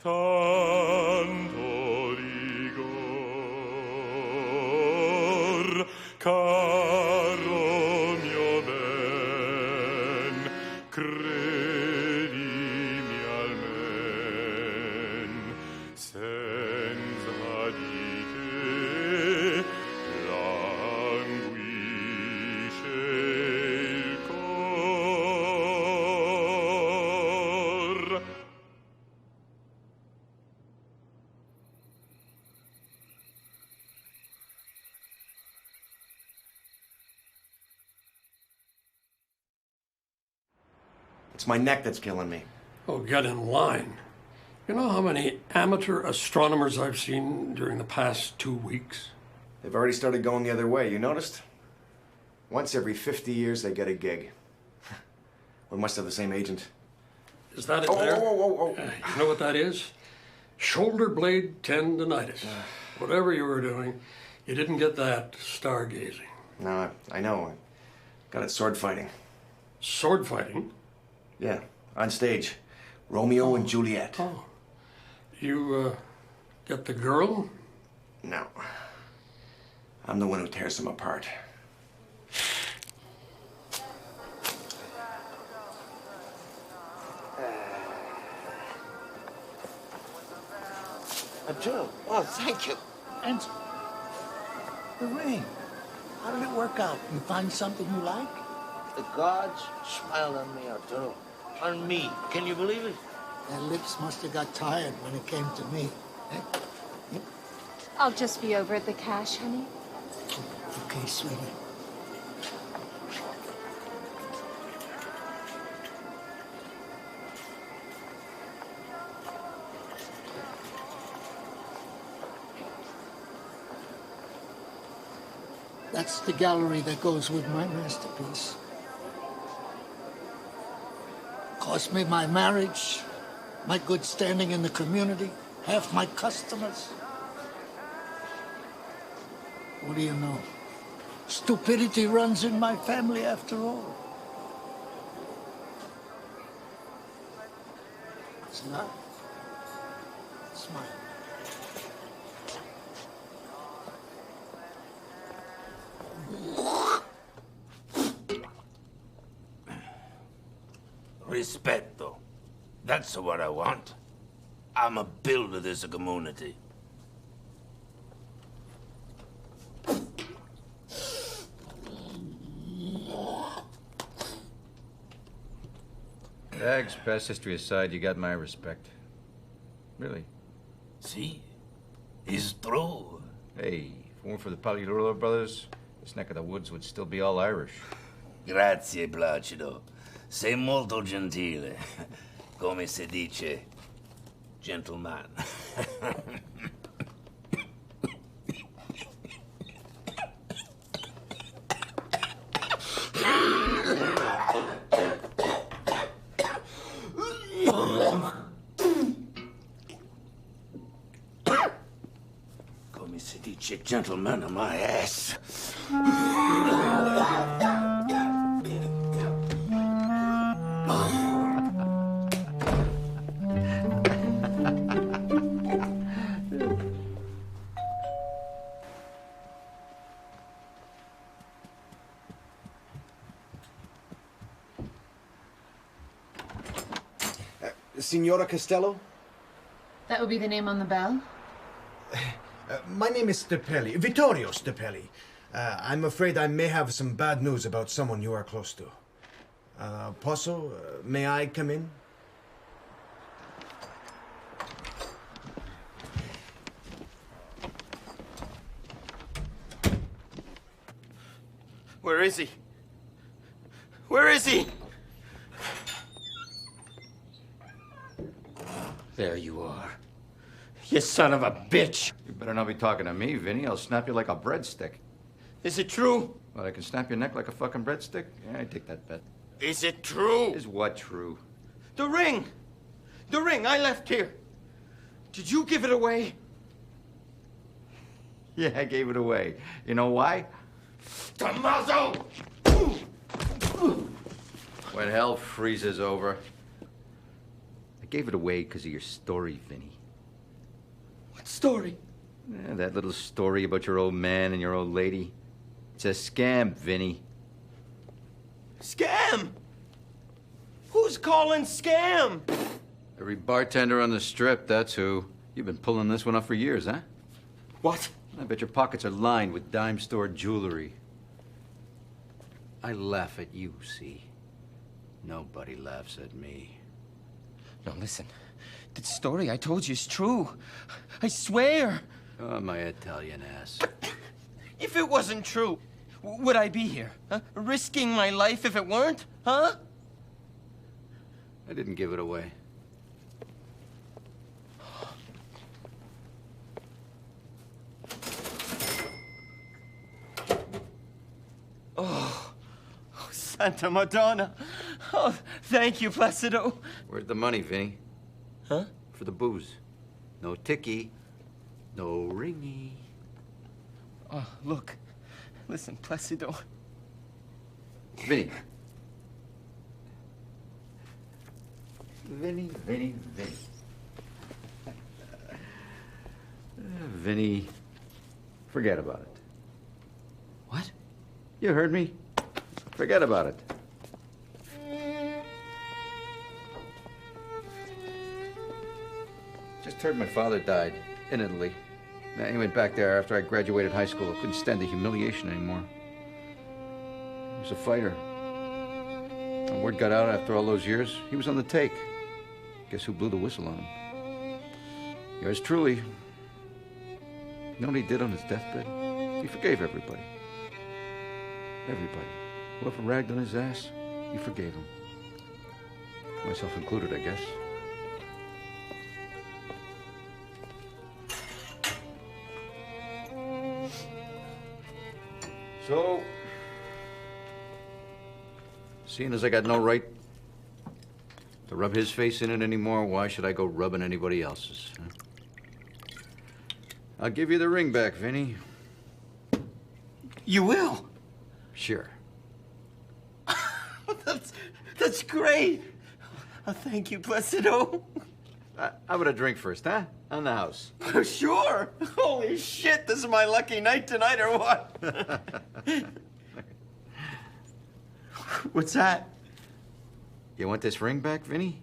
tanto rigor, caro mio ben, credimi almen, senza di te languisce il cor. It's my neck that's killing me. Oh, get in line. You know how many amateur astronomers I've seen during the past 2 weeks? They've already started going the other way, you noticed? Once every 50 years, they get a gig. We must have the same agent. Is that it there? You know what that is? Shoulder blade tendonitis. Whatever you were doing, you didn't get that stargazing. No, I know. I got it sword fighting. Sword fighting? Yeah, on stage. Romeo and Juliet. Oh. You, get the girl? No. I'm the one who tears them apart. A drill. Oh, thank you. And the ring. How did it work out? You find something you like? The gods smiled on me, Arturo. On me. Can you believe it? Their lips must have got tired when it came to me. Eh? I'll just be over at the cash, honey. Okay, sweetie. That's the gallery that goes with my masterpiece. Cost me my marriage, my good standing in the community, half my customers. What do you know? Stupidity runs in my family after all. It's not. It's mine. Rispetto. That's what I want. I'm a builder of this community. Dags, past history aside, you got my respect. Really. See? It's true. Hey, if it weren't for the Pagliarulo brothers, this neck of the woods would still be all Irish. Grazie, Placido. Sei molto gentile. Come si dice, gentleman. Come si dice, gentleman on my ass. Signora Costello? That would be the name on the bell? My name is Stepelli, Vittorio Stepelli. I'm afraid I may have some bad news about someone you are close to. Posso, may I come in? Where is he? Where is he? There you are. You son of a bitch. You better not be talking to me, Vinny. I'll snap you like a breadstick. Is it true? Well, I can snap your neck like a fucking breadstick? Yeah, I take that bet. Is it true? Is what true? The ring. The ring I left here. Did you give it away? Yeah, I gave it away. You know why? Tommaso! When hell freezes over. I gave it away because of your story, Vinny. What story? Yeah, that little story about your old man and your old lady. It's a scam, Vinny. Scam? Who's calling scam? Every bartender on the strip, that's who. You've been pulling this one up for years, huh? What? I bet your pockets are lined with dime store jewelry. I laugh at you, see? Nobody laughs at me. No, listen. The story I told you is true. I swear. Oh, my Italian ass. If it wasn't true, would I be here? Huh? Risking my life if it weren't? Huh? I didn't give it away. Oh, Santa Madonna. Oh, thank you, Placido. Where's the money, Vinny? Huh? For the booze. No ticky, no ringy. Oh, look. Listen, Placido. Vinny. Vinny. Vinny, forget about it. What? You heard me. Forget about it. Just heard my father died in Italy. He went back there after I graduated high school. I couldn't stand the humiliation anymore. He was a fighter. When word got out after all those years, he was on the take. Guess who blew the whistle on him? Yours truly. You know what he did on his deathbed? He forgave everybody. Everybody. Whoever ragged on his ass, he forgave him. Myself included, I guess. So, seeing as I got no right to rub his face in it anymore, why should I go rubbing anybody else's? Huh? I'll give you the ring back, Vinny. You will? Sure. That's great. Oh, thank you, Placido. How about a drink first, huh? On the house. Sure. Holy shit, this is my lucky night tonight, or what? What's that? You want this ring back, Vinny?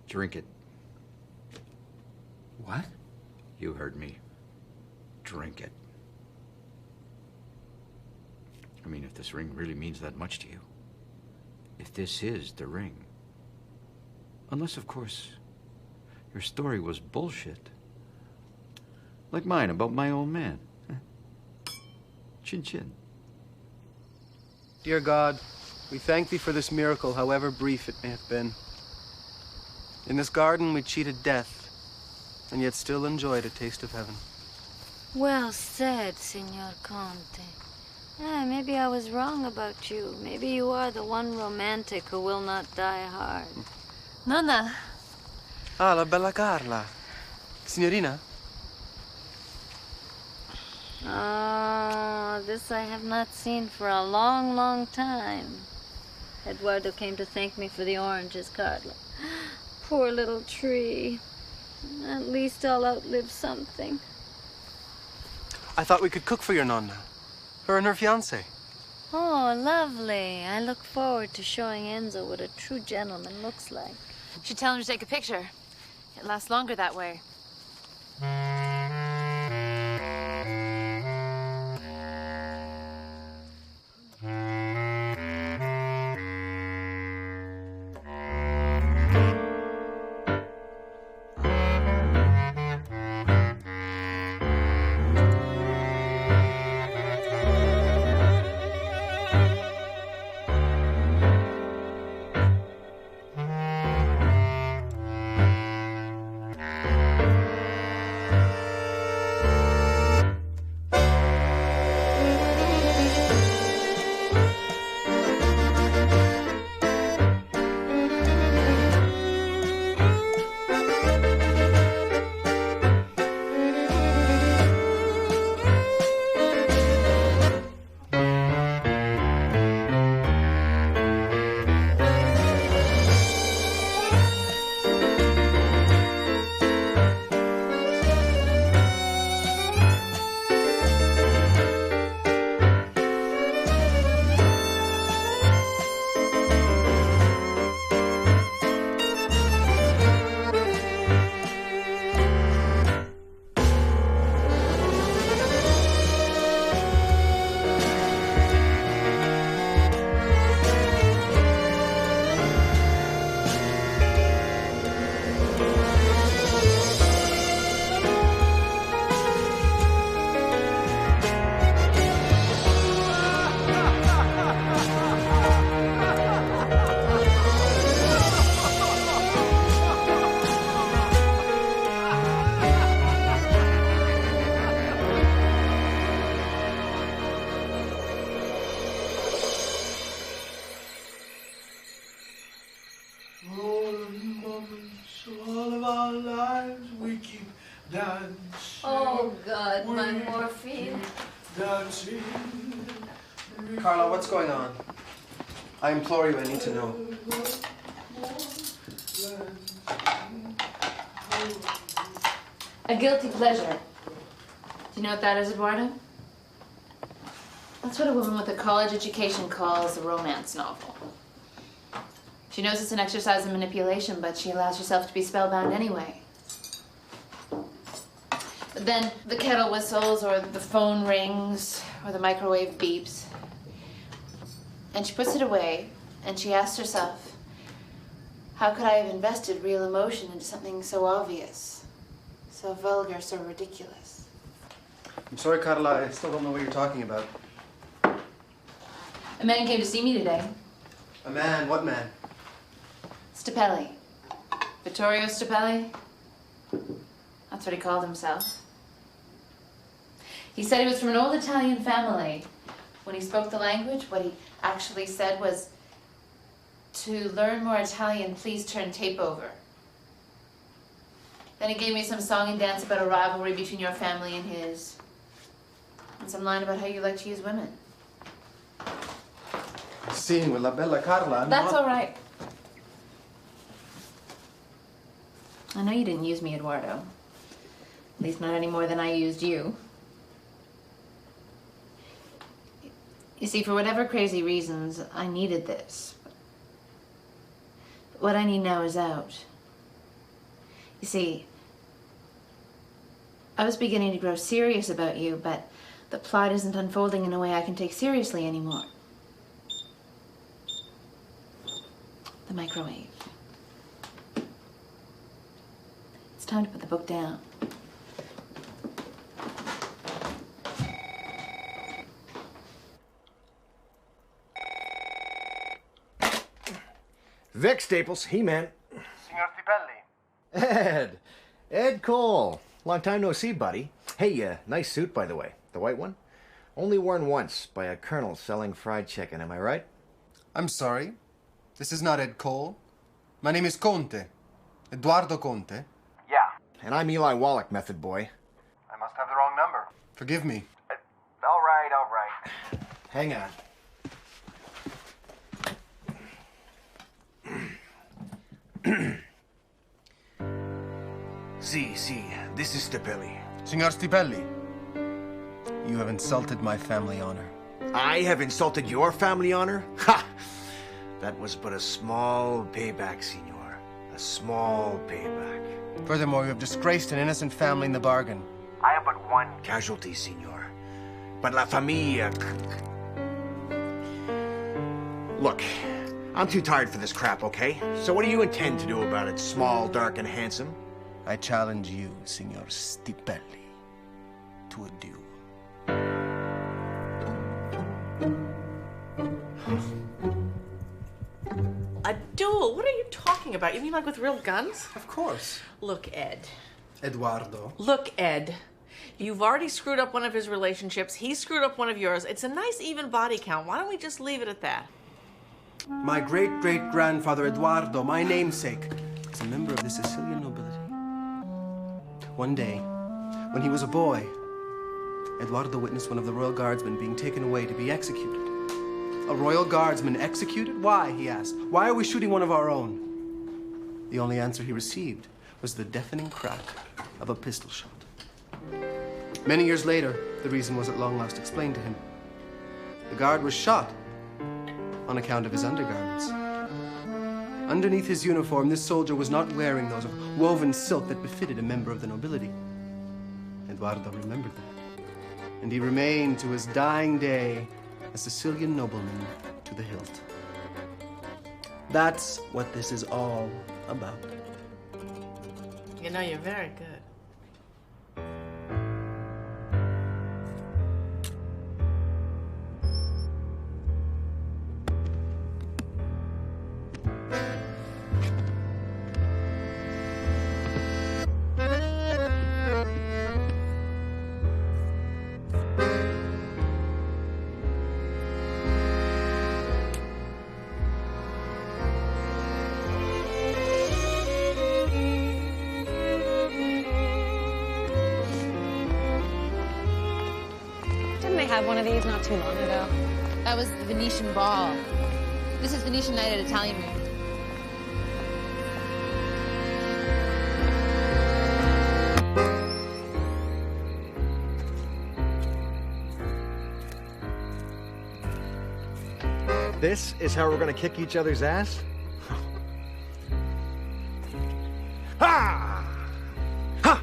Drink it. What? You heard me. Drink it. I mean, if this ring really means that much to you. If this is the ring. Unless, of course, your story was bullshit. Like mine about my old man. Chin chin. Dear God, we thank thee for this miracle, however brief it may have been. In this garden we cheated death, and yet still enjoyed a taste of heaven. Well said, Signor Conte. Maybe I was wrong about you. Maybe you are the one romantic who will not die hard. Nonna. Ah, la bella Carla. Signorina? Oh, this I have not seen for a long, long time. Eduardo came to thank me for the oranges, Carla. Poor little tree. At least I'll outlive something. I thought we could cook for your nonna. Her and her fiancé. Oh, lovely. I look forward to showing Enzo what a true gentleman looks like. Should tell him to take a picture. It lasts longer that way. Oh, God, my morphine. Carla, what's going on? I implore you, I need to know. A guilty pleasure. Do you know what that is, Eduardo? That's what a woman with a college education calls a romance novel. She knows it's an exercise in manipulation, but she allows herself to be spellbound anyway. But then the kettle whistles, or the phone rings, or the microwave beeps. And she puts it away, and she asks herself, how could I have invested real emotion into something so obvious, so vulgar, so ridiculous? I'm sorry, Carla, I still don't know what you're talking about. A man came to see me today. A man? What man? Stapelli. Vittorio Stapelli. That's what he called himself. He said he was from an old Italian family. When he spoke the language, what he actually said was, to learn more Italian, please turn tape over. Then he gave me some song and dance about a rivalry between your family and his. And some line about how you like to use women. Sì, with la bella Carla. That's all right. I know you didn't use me, Eduardo. At least not any more than I used you. You see, for whatever crazy reasons, I needed this. But what I need now is out. You see, I was beginning to grow serious about you, but the plot isn't unfolding in a way I can take seriously anymore. The microwave. It's time to put the book down. Vic Staples, He-Man. Signor Stipelli. Ed Cole. Long time no see, buddy. Hey, nice suit, by the way. The white one? Only worn once by a colonel selling fried chicken, am I right? I'm sorry. This is not Ed Cole. My name is Conte. Eduardo Conte. Yeah. And I'm Eli Wallach, method boy. I must have the wrong number. Forgive me. All right. Hang on. Si, this is Stipelli. Signor Stipelli, you have insulted my family honor. I have insulted your family honor? Ha! That was but a small payback, Signor. A small payback. Furthermore, you have disgraced an innocent family in the bargain. I have but one casualty, Signor. But la familia... Look, I'm too tired for this crap, okay? So what do you intend to do about it, small, dark, and handsome? I challenge you, Signor Stipelli, to a duel. A duel? What are you talking about? You mean like with real guns? Of course. Look, Ed. Eduardo. Look, Ed. You've already screwed up one of his relationships. He screwed up one of yours. It's a nice even body count. Why don't we just leave it at that? My great-great-grandfather Eduardo, my namesake, is a member of the Sicilian nobility. One day, when he was a boy, Eduardo witnessed one of the royal guardsmen being taken away to be executed. A royal guardsman executed? Why, he asked. Why are we shooting one of our own? The only answer he received was the deafening crack of a pistol shot. Many years later, the reason was at long last explained to him. The guard was shot on account of his undergarments. Underneath his uniform, this soldier was not wearing those of woven silk that befitted a member of the nobility. Eduardo remembered that, and he remained to his dying day a Sicilian nobleman to the hilt. That's what this is all about. You know, you're very good. had one of these not too long ago. That was the Venetian ball. This is Venetian night at Italian Room. This is how we're gonna kick each other's ass? Ha! Ha!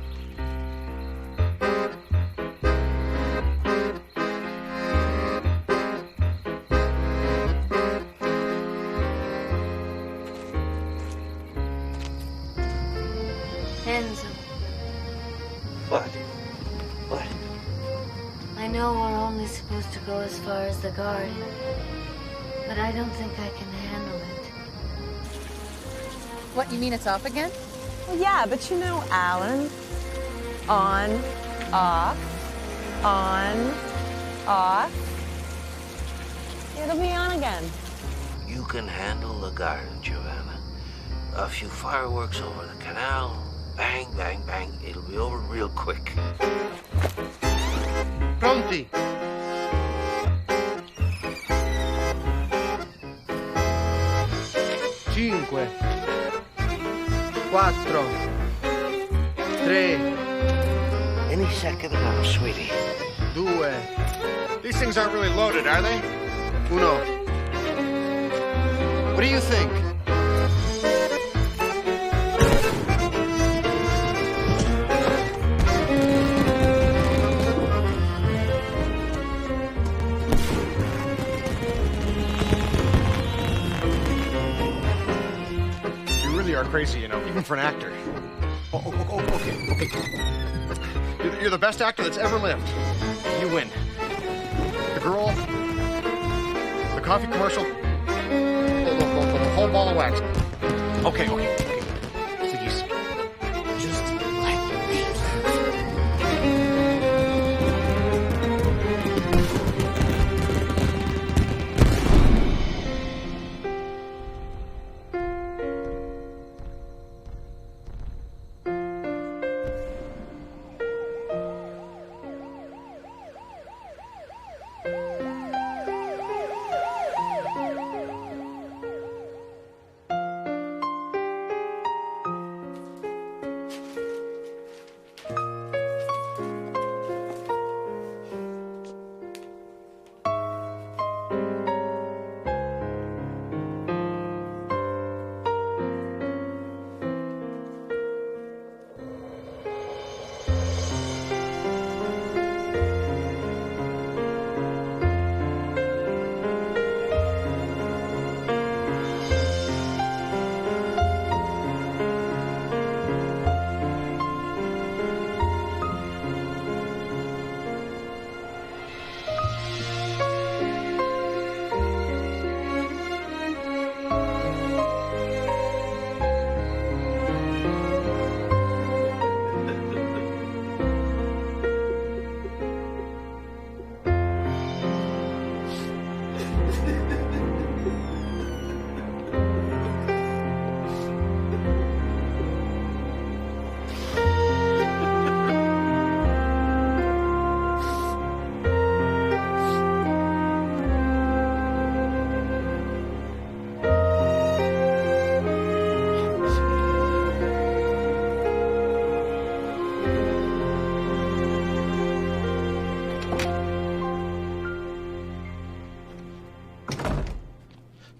Enzo, What? What? I know we're only supposed to go as far as the garden, but I don't think I can handle it. What, you mean it's off again? Well, yeah, but you know, Alan. On, off, on, off. It'll be on again. You can handle the garden, Giovanna. A few fireworks over the canal. Bang, bang, bang. It'll be over real quick. Pronti? Cinque. 4. 3. Any second now, sweetie. 2. These things aren't really loaded, are they? 1. What do you think? You really are crazy, you know, even for an actor. Okay. You're the best actor that's ever lived. You win. The girl, the coffee commercial, the whole ball of wax. Okay. Please. Just like me.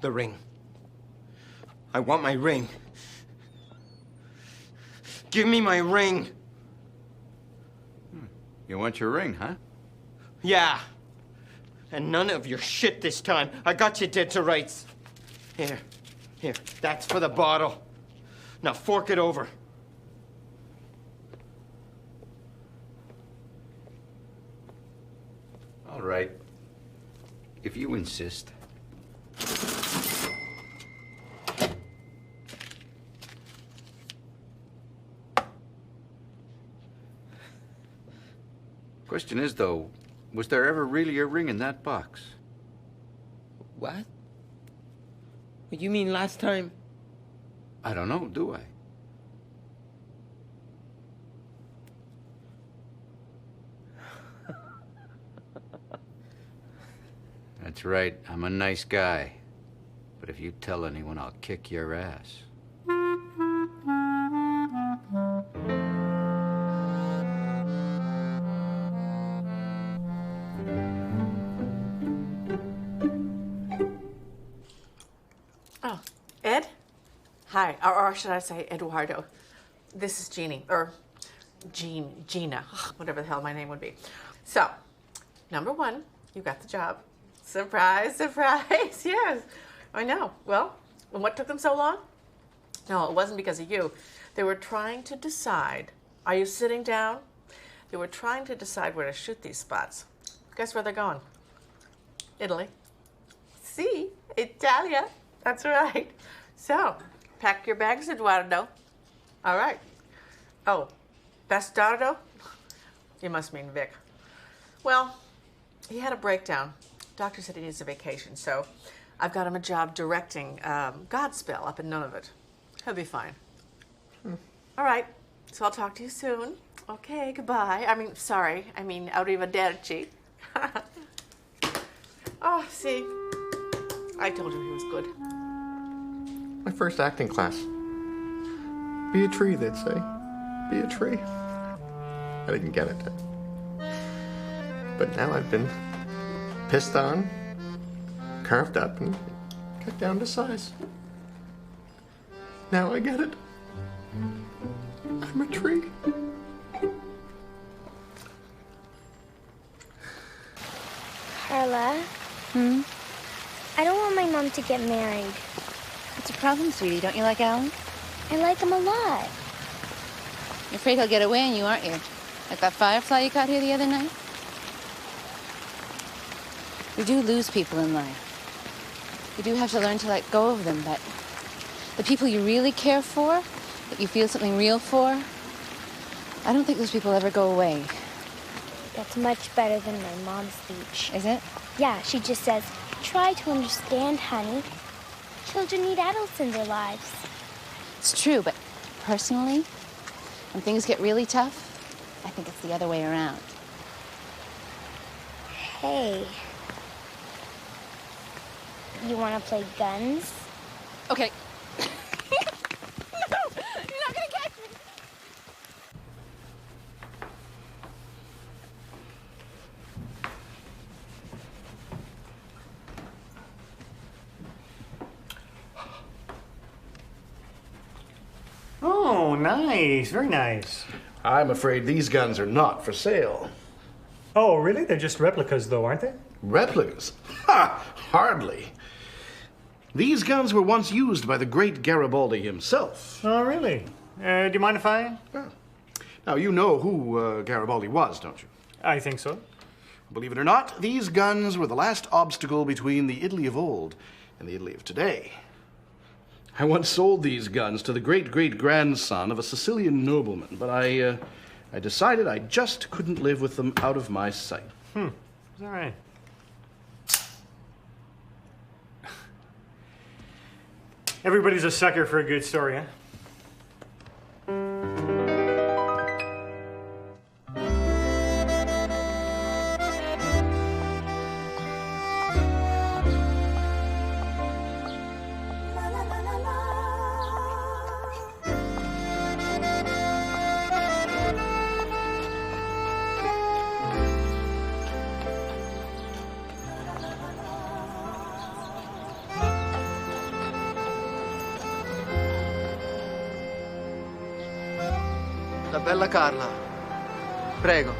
The ring. I want my ring. Give me my ring. You want your ring, huh? Yeah. And none of your shit this time. I got you dead to rights. Here. That's for the bottle. Now fork it over. All right. If you insist. Question is, though, was there ever really a ring in that box? What? What you mean last time? I don't know, do I? That's right, I'm a nice guy. But if you tell anyone, I'll kick your ass. Oh, Ed? Hi, or should I say Eduardo? This is Jeannie, or Gina, whatever the hell my name would be. So, number one, you got the job. Surprise, surprise, yes. I know. Well, and what took them so long? No, it wasn't because of you. They were trying to decide. Are you sitting down? They were trying to decide where to shoot these spots. Guess where they're going? Italy. See, Italia. That's right. So, pack your bags, Eduardo. All right. Oh, Bastardo? You must mean Vic. Well, he had a breakdown. Doctor said he needs a vacation, so I've got him a job directing Godspell up in Nunavut. He'll be fine. All right, so I'll talk to you soon. Okay, goodbye. Arrivederci. Oh, see, I told you he was good. My first acting class. Be a tree, they'd say. Be a tree. I didn't get it then. But now I've been pissed on, carved up, and cut down to size. Now I get it. I'm a tree. Carla? I don't want my mom to get married. What's the problem, sweetie? Don't you like Alan? I like him a lot. You're afraid he'll get away on you, aren't you? Like that firefly you caught here the other night? We do lose people in life. You do have to learn to let go of them, but the people you really care for, that you feel something real for, I don't think those people ever go away. That's much better than my mom's speech. Is it? Yeah, she just says, try to understand, honey. Children need adults in their lives. It's true, but personally, when things get really tough, I think it's the other way around. Hey. You want to play guns? Okay. No! You're not gonna catch me! Oh, nice. Very nice. I'm afraid these guns are not for sale. Oh, really? They're just replicas, though, aren't they? Replicas? Ha! Hardly. These guns were once used by the great Garibaldi himself. Oh, really? Do you mind if I? Now, you know who Garibaldi was, don't you? I think so. Believe it or not, these guns were the last obstacle between the Italy of old and the Italy of today. I once sold these guns to the great-great-grandson of a Sicilian nobleman, but I decided I just couldn't live with them out of my sight. Is that right? Everybody's a sucker for a good story, huh? La bella Carla. Prego.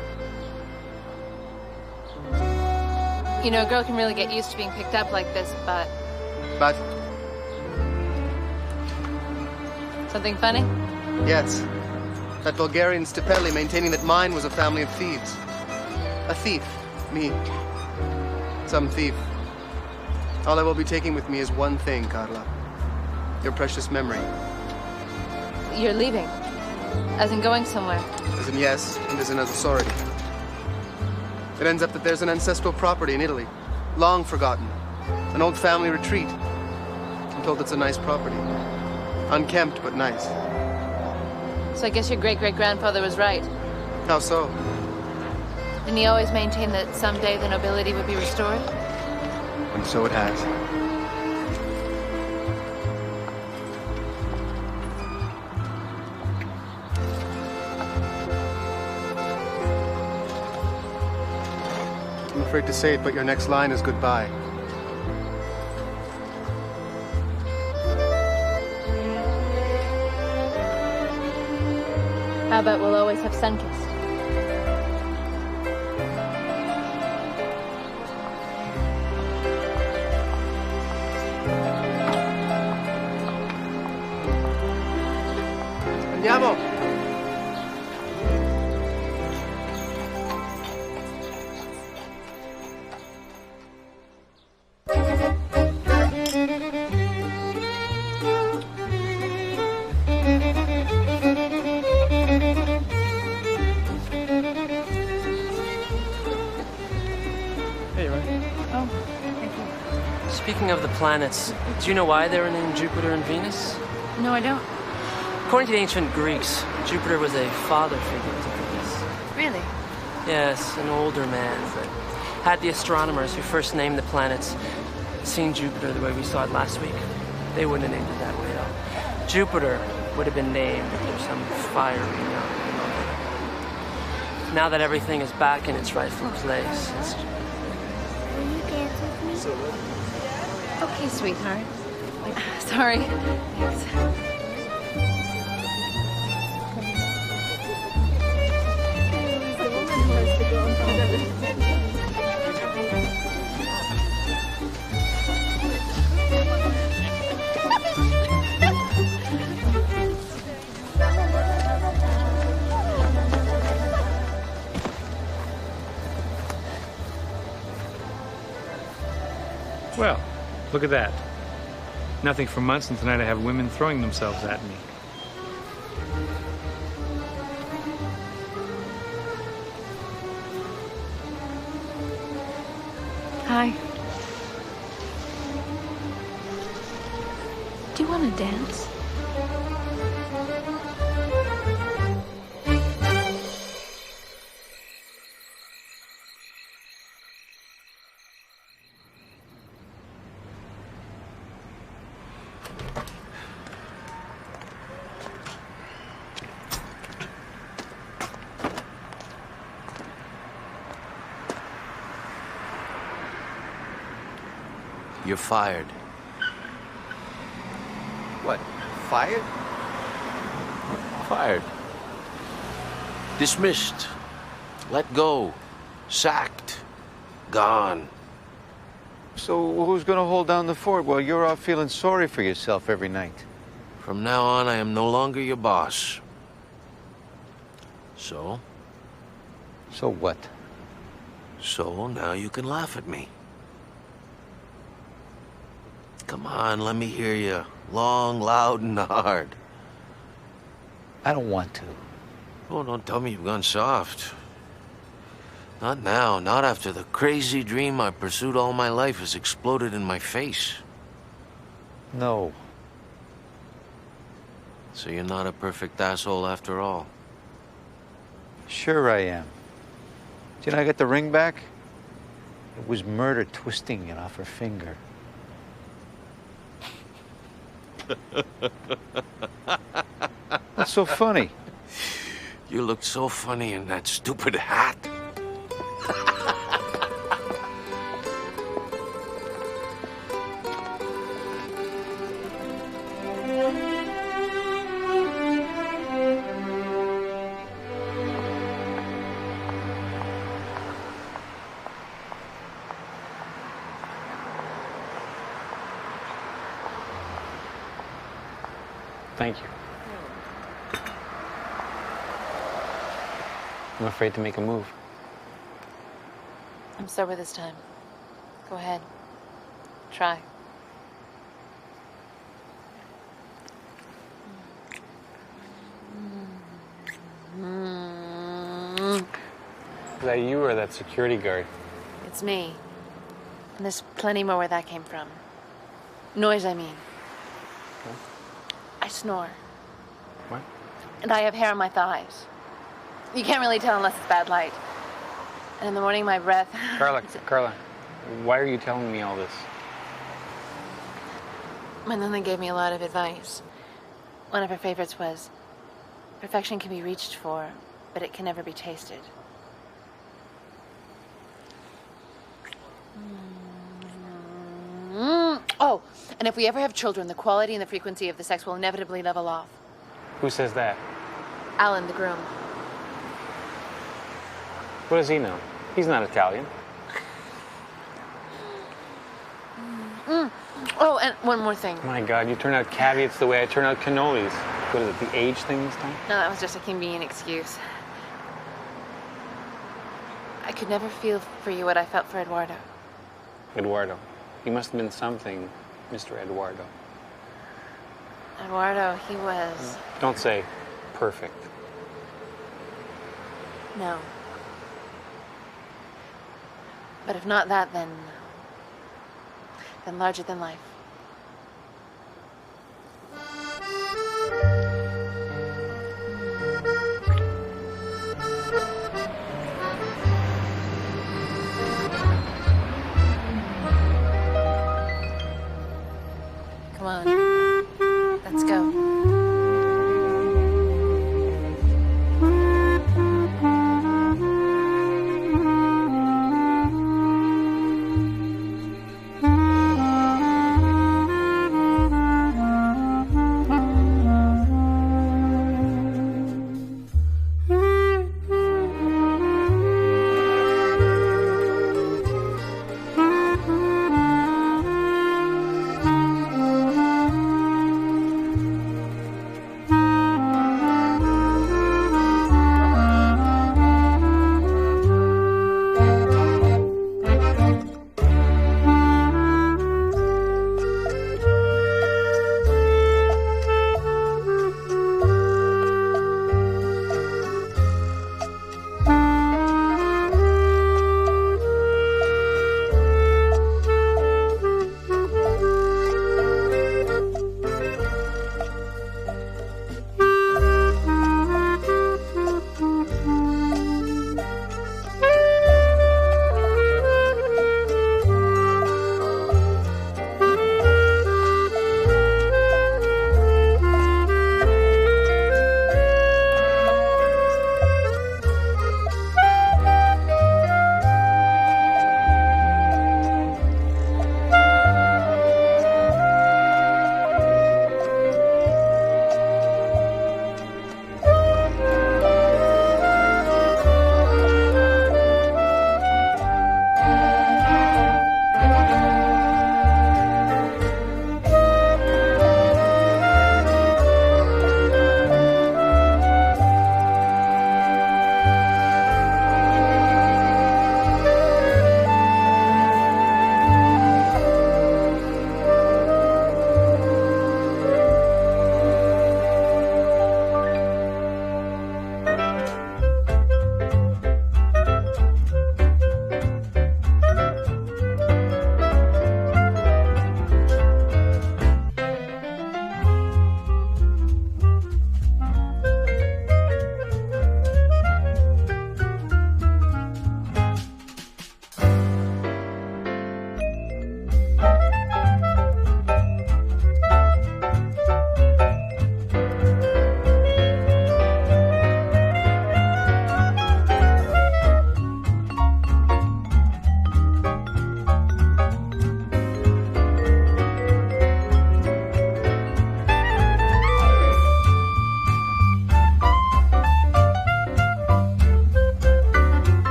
You know, a girl can really get used to being picked up like this, but... But? Something funny? Yes. That Bulgarian Stipelli maintaining that mine was a family of thieves. A thief. Me. Some thief. All I will be taking with me is one thing, Carla. Your precious memory. You're leaving. As in going somewhere. As in yes, and as in as authority. It ends up that there's an ancestral property in Italy, long forgotten. An old family retreat. I'm told it's a nice property. Unkempt, but nice. So I guess your great-great-grandfather was right. How so? Didn't he always maintain that someday the nobility would be restored? And so it has. I'm afraid to say it, but your next line is goodbye. How about we'll always have sun-kissed? Andiamo! Speaking of the planets, do you know why they were named Jupiter and Venus? No, I don't. According to the ancient Greeks, Jupiter was a father figure to Venus. Really? Yes, an older man that had the astronomers who first named the planets seen Jupiter the way we saw it last week. They wouldn't have named it that way at all. Jupiter would have been named after some fiery young mother. Now that everything is back in its rightful place, it's... Will you dance with me? Okay, sweetheart. Sorry. Thanks. Well, look at that. Nothing for months, and tonight I have women throwing themselves at me. Hi. Do you want to dance? You're fired. What? Fired? Fired. Dismissed. Let go. Sacked. Gone. So who's gonna hold down the fort while you're out feeling sorry for yourself every night? From now on, I am no longer your boss. So? So what? So now you can laugh at me. Come on, let me hear you. Long, loud, and hard. I don't want to. Oh, don't tell me you've gone soft. Not now, not after the crazy dream I pursued all my life has exploded in my face. No. So you're not a perfect asshole after all? Sure I am. Did I get the ring back? It was murder twisting it off her finger. What's so funny? You looked so funny in that stupid hat. Thank you. I'm afraid to make a move. I'm sober this time. Go ahead. Try. Is that you or that security guard? It's me. And there's plenty more where that came from. Noise, I mean. I snore. What? And I have hair on my thighs. You can't really tell unless it's bad light. And in the morning, my breath... Carla, why are you telling me all this? My Lily gave me a lot of advice. One of her favorites was, perfection can be reached for, but it can never be tasted. Oh, and if we ever have children, the quality and the frequency of the sex will inevitably level off. Who says that? Alan, the groom. What does he know? He's not Italian. Oh, and one more thing. My God, you turn out caveats the way I turn out cannolis. What is it, the age thing this time? No, that was just a convenient excuse. I could never feel for you what I felt for Eduardo. Eduardo. He must have been something, Mr. Eduardo. Eduardo, he was... Don't say perfect. No. But if not that, then larger than life.